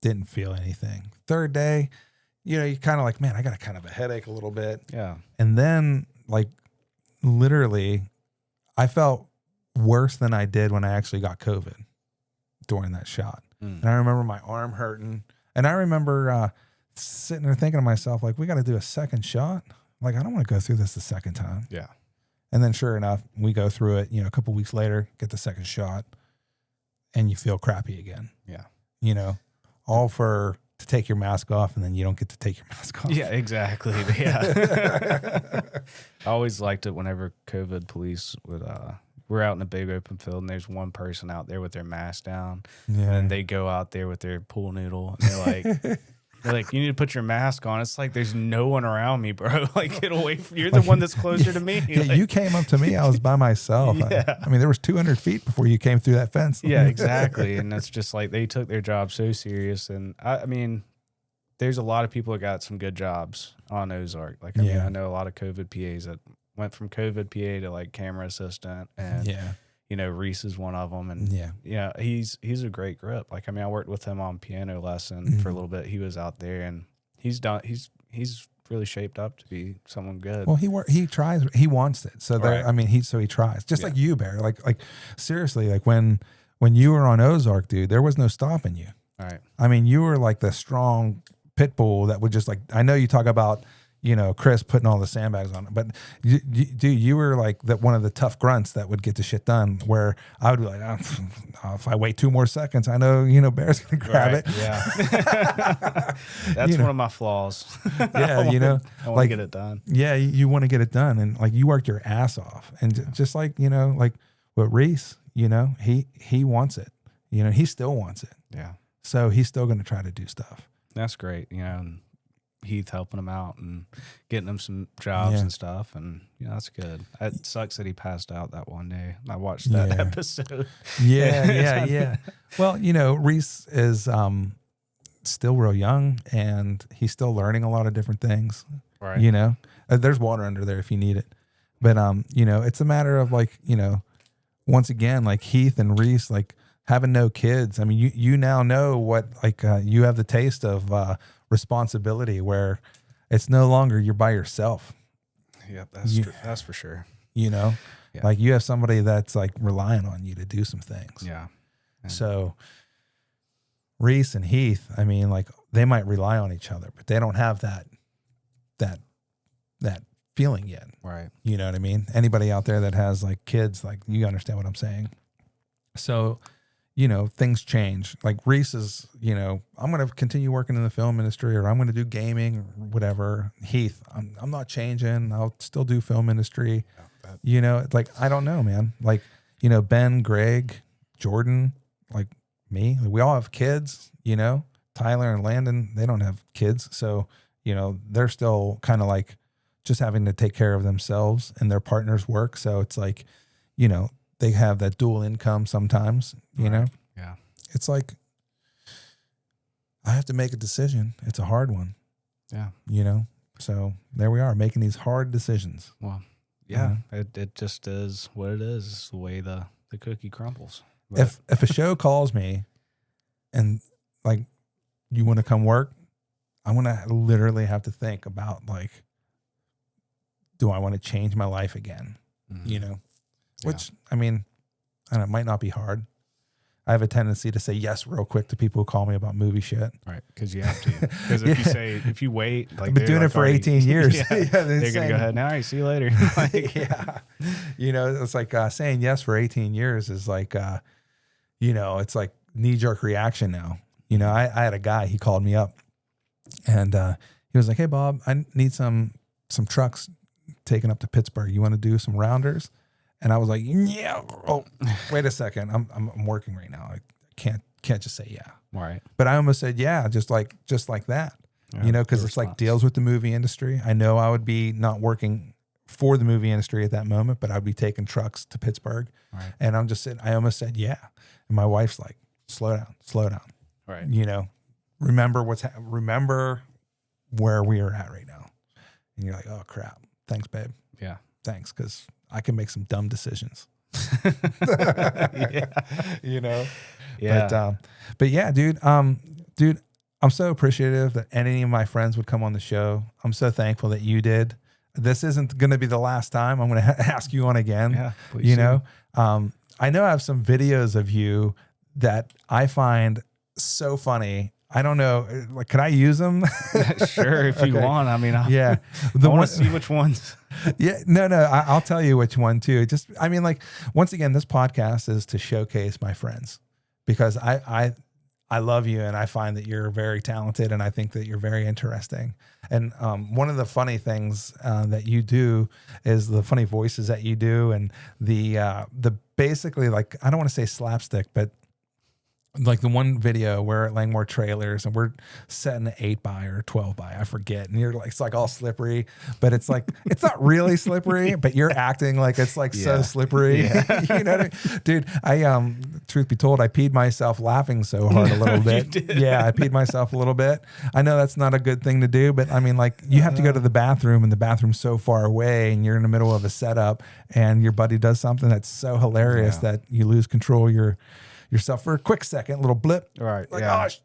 Didn't feel anything. Third day, you know, you kind of like, man, I got a kind of a headache a little bit. Yeah. And then like literally I felt worse than I did when I actually got COVID during that shot. And I remember my arm hurting. And I remember sitting there thinking to myself, like, we got to do a second shot. Like, I don't want to go through this the second time. Yeah. And then sure enough, we go through it, you know, a couple weeks later, get the second shot, and you feel crappy again. Yeah. You know, all for to take your mask off, and then you don't get to take your mask off. Yeah, exactly. Yeah. I always liked it whenever COVID police would, we're out in a big open field and there's one person out there with their mask down. Yeah. And they go out there with their pool noodle and they're like, you need to put your mask on. It's like, there's no one around me, bro. Like, get away from, you're the one that's closer to me. Yeah, like, you came up to me. I was by myself. Yeah. I mean, there was 200 feet before you came through that fence. Yeah, exactly. And that's just like, they took their job so serious. And I mean, there's a lot of people that got some good jobs on Ozark. Like, I mean, I know a lot of COVID PAs that went from COVID PA to like camera assistant, and you know, Reese is one of them. And yeah, he's a great grip. Like, I mean, I worked with him on piano lesson for a little bit. He was out there, and he's really shaped up to be someone good. Well, he tries, he wants it. So Right. I mean, he tries. Just like you, Bear. Like seriously, like when you were on Ozark, dude, there was no stopping you. All right. I mean, you were like the strong pit bull that would just like, I know you talk about, you know, Chris putting all the sandbags on it, but dude, you were like one of the tough grunts that would get the shit done, where I would be like, oh, if I wait 2 more seconds, I know, you know, Bear's going to grab it. Yeah. That's one of my flaws. Yeah. You know, I want to get it done. Yeah. You want to get it done. And like, you worked your ass off, and just like, you know, like with Reese, you know, he wants it, you know, he still wants it. Yeah. So he's still going to try to do stuff. That's great. You know, and Heath helping him out and getting him some jobs and stuff. And, you know, that's good. It sucks that he passed out that one day. I watched that episode. Yeah. Well, you know, Reese is still real young, and he's still learning a lot of different things. Right. You know, there's water under there if you need it. But, you know, it's a matter of like, you know, once again, like Heath and Reese, like having no kids. I mean, you now know what, like, you have the taste of responsibility, where it's no longer you're by yourself. Yep, that's true. That's for sure. You know, like you have somebody that's like relying on you to do some things. Yeah. So Reese and Heath, I mean, like they might rely on each other, but they don't have that feeling yet. Right. You know what I mean? Anybody out there that has like kids, like, you understand what I'm saying? So, you know, things change. Like Reese is, you know, I'm going to continue working in the film industry, or I'm going to do gaming or whatever. Heath, I'm not changing. I'll still do film industry. You know, like, I don't know, man. Like, you know, Ben, Greg, Jordan, like me, we all have kids, you know, Tyler and Landon, they don't have kids. So, you know, they're still kind of like just having to take care of themselves and their partner's work. So it's like, you know, they have that dual income sometimes, you know? Yeah. It's like, I have to make a decision. It's a hard one. Yeah. You know? So there we are, making these hard decisions. Well, yeah, it just is what it is. It's the way the cookie crumbles. But if a show calls me and like, you want to come work, I'm going to literally have to think about like, do I want to change my life again? Mm-hmm. You know? Which, I mean, I don't know, it might not be hard. I have a tendency to say yes real quick to people who call me about movie shit. Right, because you have to. Because if you wait, like, I've been doing it for 18 years. They're going to go ahead now. See you later. Like, you know, it's like saying yes for 18 years is like, you know, it's like knee-jerk reaction now. You know, I had a guy, he called me up, and he was like, "Hey, Bob, I need some trucks taken up to Pittsburgh. You want to do some rounders?" And I was like, "Yeah." Oh, wait a second. I'm working right now. I can't just say yeah. Right. But I almost said yeah, just like that. Yeah, you know, because it's like deals with the movie industry. I know I would be not working for the movie industry at that moment, but I'd be taking trucks to Pittsburgh. Right. And I'm just sitting, I almost said yeah. And my wife's like, slow down. Right. You know, remember remember where we are at right now. And you're like, oh crap. Thanks, babe. Yeah. Thanks. Cause I can make some dumb decisions. Yeah. You know? Yeah. But yeah, dude, dude, I'm so appreciative that any of my friends would come on the show. I'm so thankful that you did. This isn't going to be the last time. I'm going to ask you on again. Yeah, please you do. know, I know I have some videos of you that I find so funny. I don't know. Like, could I use them? Sure, if you want. I mean, yeah. I want to see which ones. Yeah, no, I'll tell you which one too. Just, I mean, like, once again, this podcast is to showcase my friends because I love you and I find that you're very talented and I think that you're very interesting. And one of the funny things that you do is the funny voices that you do and the basically, like, I don't want to say slapstick, but like the one video where at Langmore Trailers and we're setting an 8x or 12x, I forget. And you're like, it's like all slippery, but it's like, it's not really slippery, but you're acting like it's like so slippery. Yeah. You know what I mean? Dude, I, truth be told, I peed myself laughing so hard a little bit. Yeah. I peed myself a little bit. I know that's not a good thing to do, but I mean, like, you have to go to the bathroom and the bathroom's so far away and you're in the middle of a setup and your buddy does something that's so hilarious that you lose control of yourself for a quick second, little blip. Right. Like, gosh,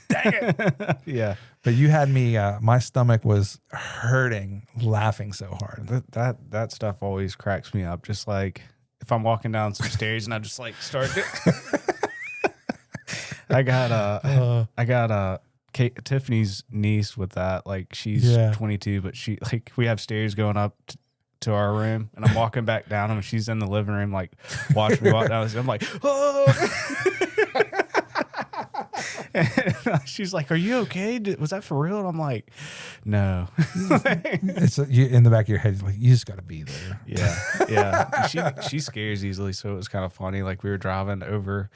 dang it. Yeah. But you had me, my stomach was hurting laughing so hard. That stuff always cracks me up. Just like if I'm walking down some stairs and I just like start I got Tiffany's niece with that. Like she's 22, but she like we have stairs going up to our room and I'm walking back down and she's in the living room like watch me walk down. I'm like, oh. And she's like, are you okay? Was that for real? And I'm like, no. It's you in the back of your head, like, you just got to be there. Yeah. She scares easily, so it was kind of funny. Like we were driving over,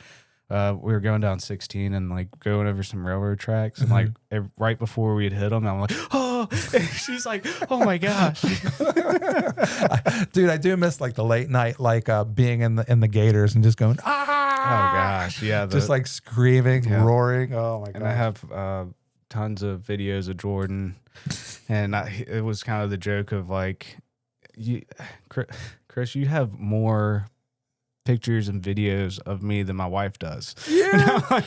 we were going down 16 and like going over some railroad tracks, and like right before we had hit them, I'm like, oh, and she's like, oh my gosh. Dude, I do miss like the late night, like being in the gators and just going, oh gosh, yeah, just like screaming, roaring. Oh my god! And I have tons of videos of Jordan, and it was kind of the joke of like, Chris, you have more pictures and videos of me than my wife does. Yeah,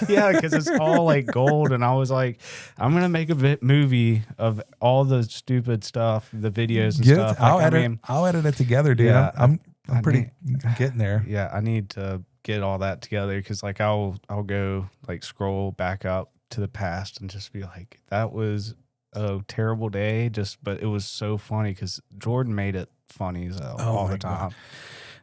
yeah, because it's all like gold. And I was like, I'm gonna make a movie of all the stupid stuff, the videos and stuff. I'll edit it together, dude. Yeah, I'm getting there. Yeah, I need to get all that together because like I'll go like scroll back up to the past and just be like, that was a terrible day. But it was so funny because Jordan made it funny all the time.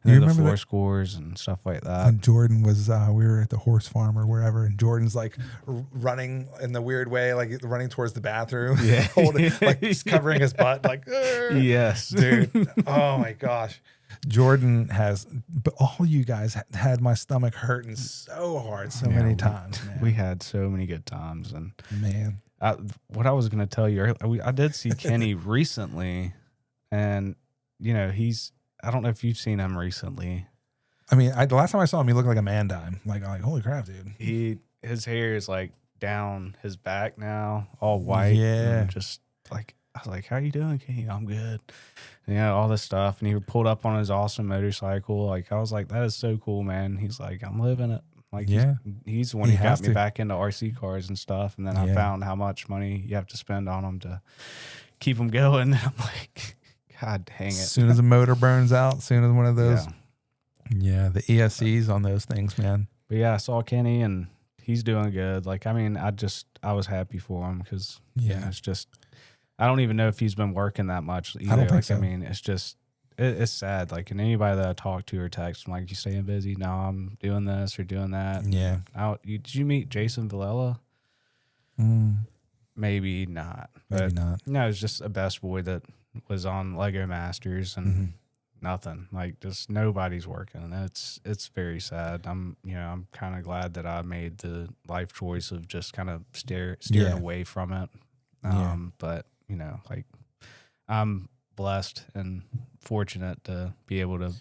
And the floor scores and stuff like that. And Jordan was, we were at the horse farm or wherever, and Jordan's like running in the weird way, like running towards the bathroom. Yeah. Like he's covering his butt, like, yes, dude. Oh my gosh. Jordan but all you guys had my stomach hurting so hard so many times, man. We had so many good times. And man, what I was going to tell you, I did see Kenny recently, and, you know, I don't know if you've seen him recently. I mean, the last time I saw him, he looked like a man dime. Like, holy crap, dude. His hair is like down his back now, all white. Yeah. And just like, I was like, how you doing, Kenny? I'm good. And, all this stuff. And he pulled up on his awesome motorcycle. Like, I was like, that is so cool, man. He's like, I'm living it. Like, he's the one who got me back into RC cars and stuff. And then I found how much money you have to spend on them to keep them going. And I'm like, God dang it. As soon as the motor burns out, as soon as one of those. Yeah, the ESCs on those things, man. But yeah, I saw Kenny and he's doing good. Like, I mean, I was happy for him because it's just, I don't even know if he's been working that much either. I don't think so. I mean, it's just, it's sad. Like, and anybody that I talk to or text, I'm like, you staying busy? No, I'm doing this or doing that. Yeah. Did you meet Jason Villela? Maybe not. Maybe not. No, it's just a best boy that was on Lego Masters and nothing. Like, just nobody's working. It's very sad. I'm kind of glad that I made the life choice of just kind of steering away from it. But like, I'm blessed and fortunate to be able to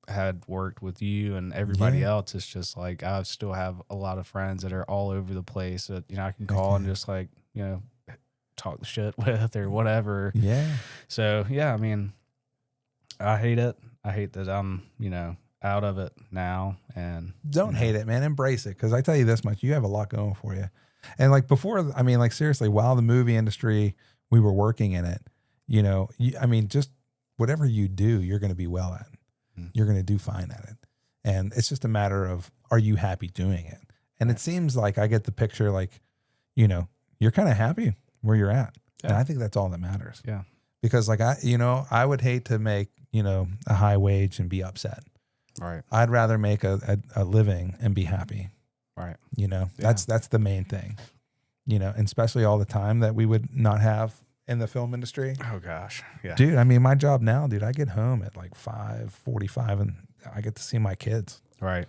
had worked with you and everybody else. It's just like I still have a lot of friends that are all over the place that I can call and just like talk the shit with or whatever. Yeah. So yeah, I mean, I hate it. I hate that I'm, out of it now. And don't hate it, man. Embrace it. Because I tell you this much, you have a lot going for you. And like before, I mean, like seriously, while the movie industry, we were working in it, just whatever you do, you're going to be well at. You're going to do fine at it. And it's just a matter of, are you happy doing it? And it seems like I get the picture, like, you're kind of happy where you're at. Yeah. And I think that's all that matters. Yeah. Because like I would hate to make, a high wage and be upset. Right. I'd rather make a living and be happy. Right. That's the main thing, and especially all the time that we would not have in the film industry. Oh gosh. Yeah. Dude, I mean, my job now, dude, I get home at like 5:45 and I get to see my kids. Right.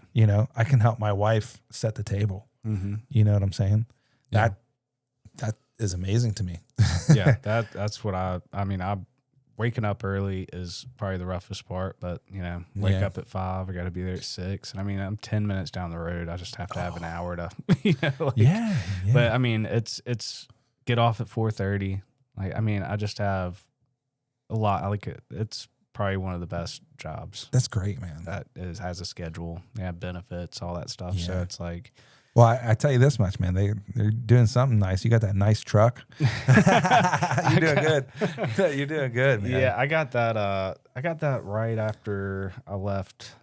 I can help my wife set the table. Mm-hmm. You know what I'm saying? Yeah. That is amazing to me. Yeah. That's what waking up early is probably the roughest part, but wake up at 5. I got to be there at 6. And I'm 10 minutes down the road. I just have to have an hour to, yeah. But it's get off at 4:30. I just have a lot. I like it. It's probably one of the best jobs. That's great, man. That has a schedule. They have benefits, all that stuff. Yeah. So it's like, well, I tell you this much, man. They're doing something nice. You got that nice truck. You're doing good. You're doing good, man. Yeah, I got that right after I left.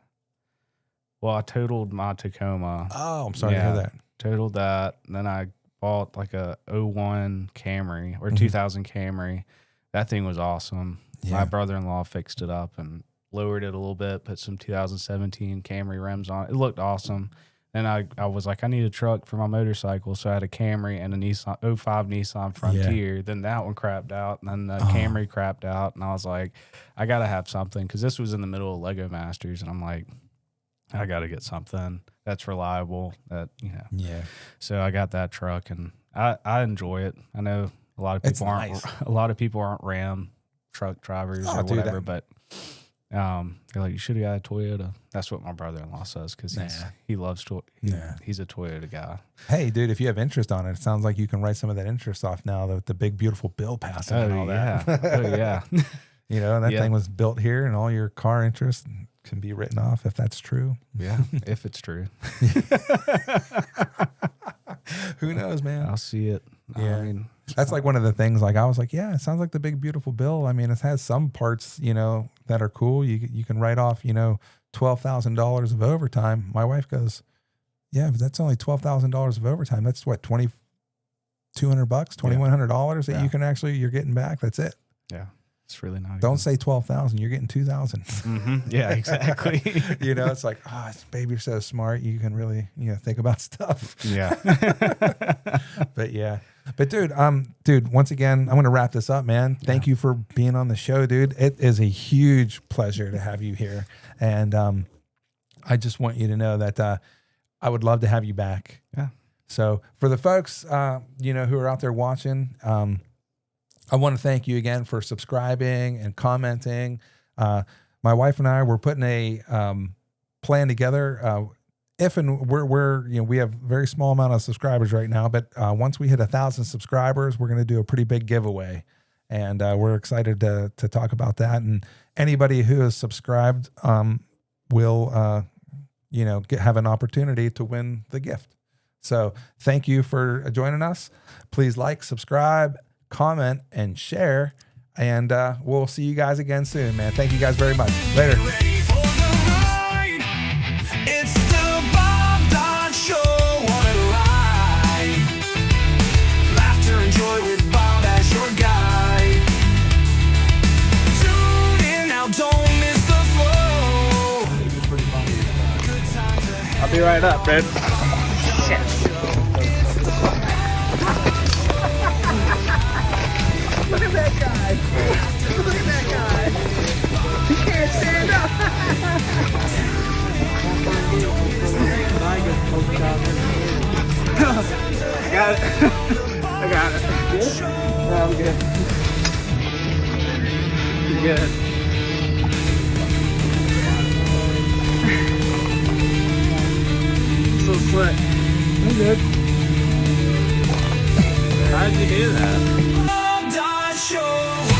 Well, I totaled my Tacoma. Oh, I'm sorry to hear that. Totaled that. And then I bought like a 01 Camry or 2000 Camry. That thing was awesome. Yeah. My brother-in-law fixed it up and lowered it a little bit, put some 2017 Camry rims on it. It looked awesome. Then I was like, I need a truck for my motorcycle. So I had a Camry and a 05 Nissan Frontier. Yeah. Then that one crapped out. And then the Camry crapped out. And I was like, I got to have something. Because this was in the middle of Lego Masters. And I'm like, I got to get something that's reliable. Yeah. So I got that truck. And I enjoy it. I know a lot of people aren't Ram truck drivers or whatever. But they're like, you should have got a Toyota. That's what my brother-in-law says because he loves he's a Toyota guy. Hey, dude, if you have interest on it with sounds like you can write some of that interest off now with the big, beautiful bill passing and all that. Oh, yeah. That thing was built here and all your car interest can be written off if that's true. Yeah, if it's true. Who knows, man? I'll see it. Yeah. That's like one of the things, like I was like, yeah, it sounds like the big, beautiful bill. I mean, it has some parts, that are cool. You can write off, $12,000 of overtime. My wife goes, yeah, but that's only $12,000 of overtime. That's what, $2,200, $2,100 that you can you're getting back. That's it. Yeah. It's really not. Don't say 12,000. You're getting 2,000. Mm-hmm. Yeah, exactly. It's like, babe, you're so smart. You can really, think about stuff. Yeah. But dude, once again, I'm going to wrap this up, man. Thank you for being on the show, dude. It is a huge pleasure to have you here. And I just want you to know that I would love to have you back. Yeah. So for the folks, who are out there watching, I want to thank you again for subscribing and commenting. My wife and I were putting a plan together. If and we have a very small amount of subscribers right now, but once we hit 1,000 subscribers, we're going to do a pretty big giveaway, and we're excited to talk about that. And anybody who is subscribed will have an opportunity to win the gift. So thank you for joining us. Please like, subscribe, comment, and share, and we'll see you guys again soon, man. Thank you guys very much. Later. It's the Bob Dodd Show on a ride. Laughter and joy with Bob as your guide. Tune in now, don't miss the flow. I'll be right up, babe. Look at that guy. Look at that guy. He can't stand up. Got it. I got it. Good? Yeah, I'm good. You good? So slick. I'm good. How did you do that? Show.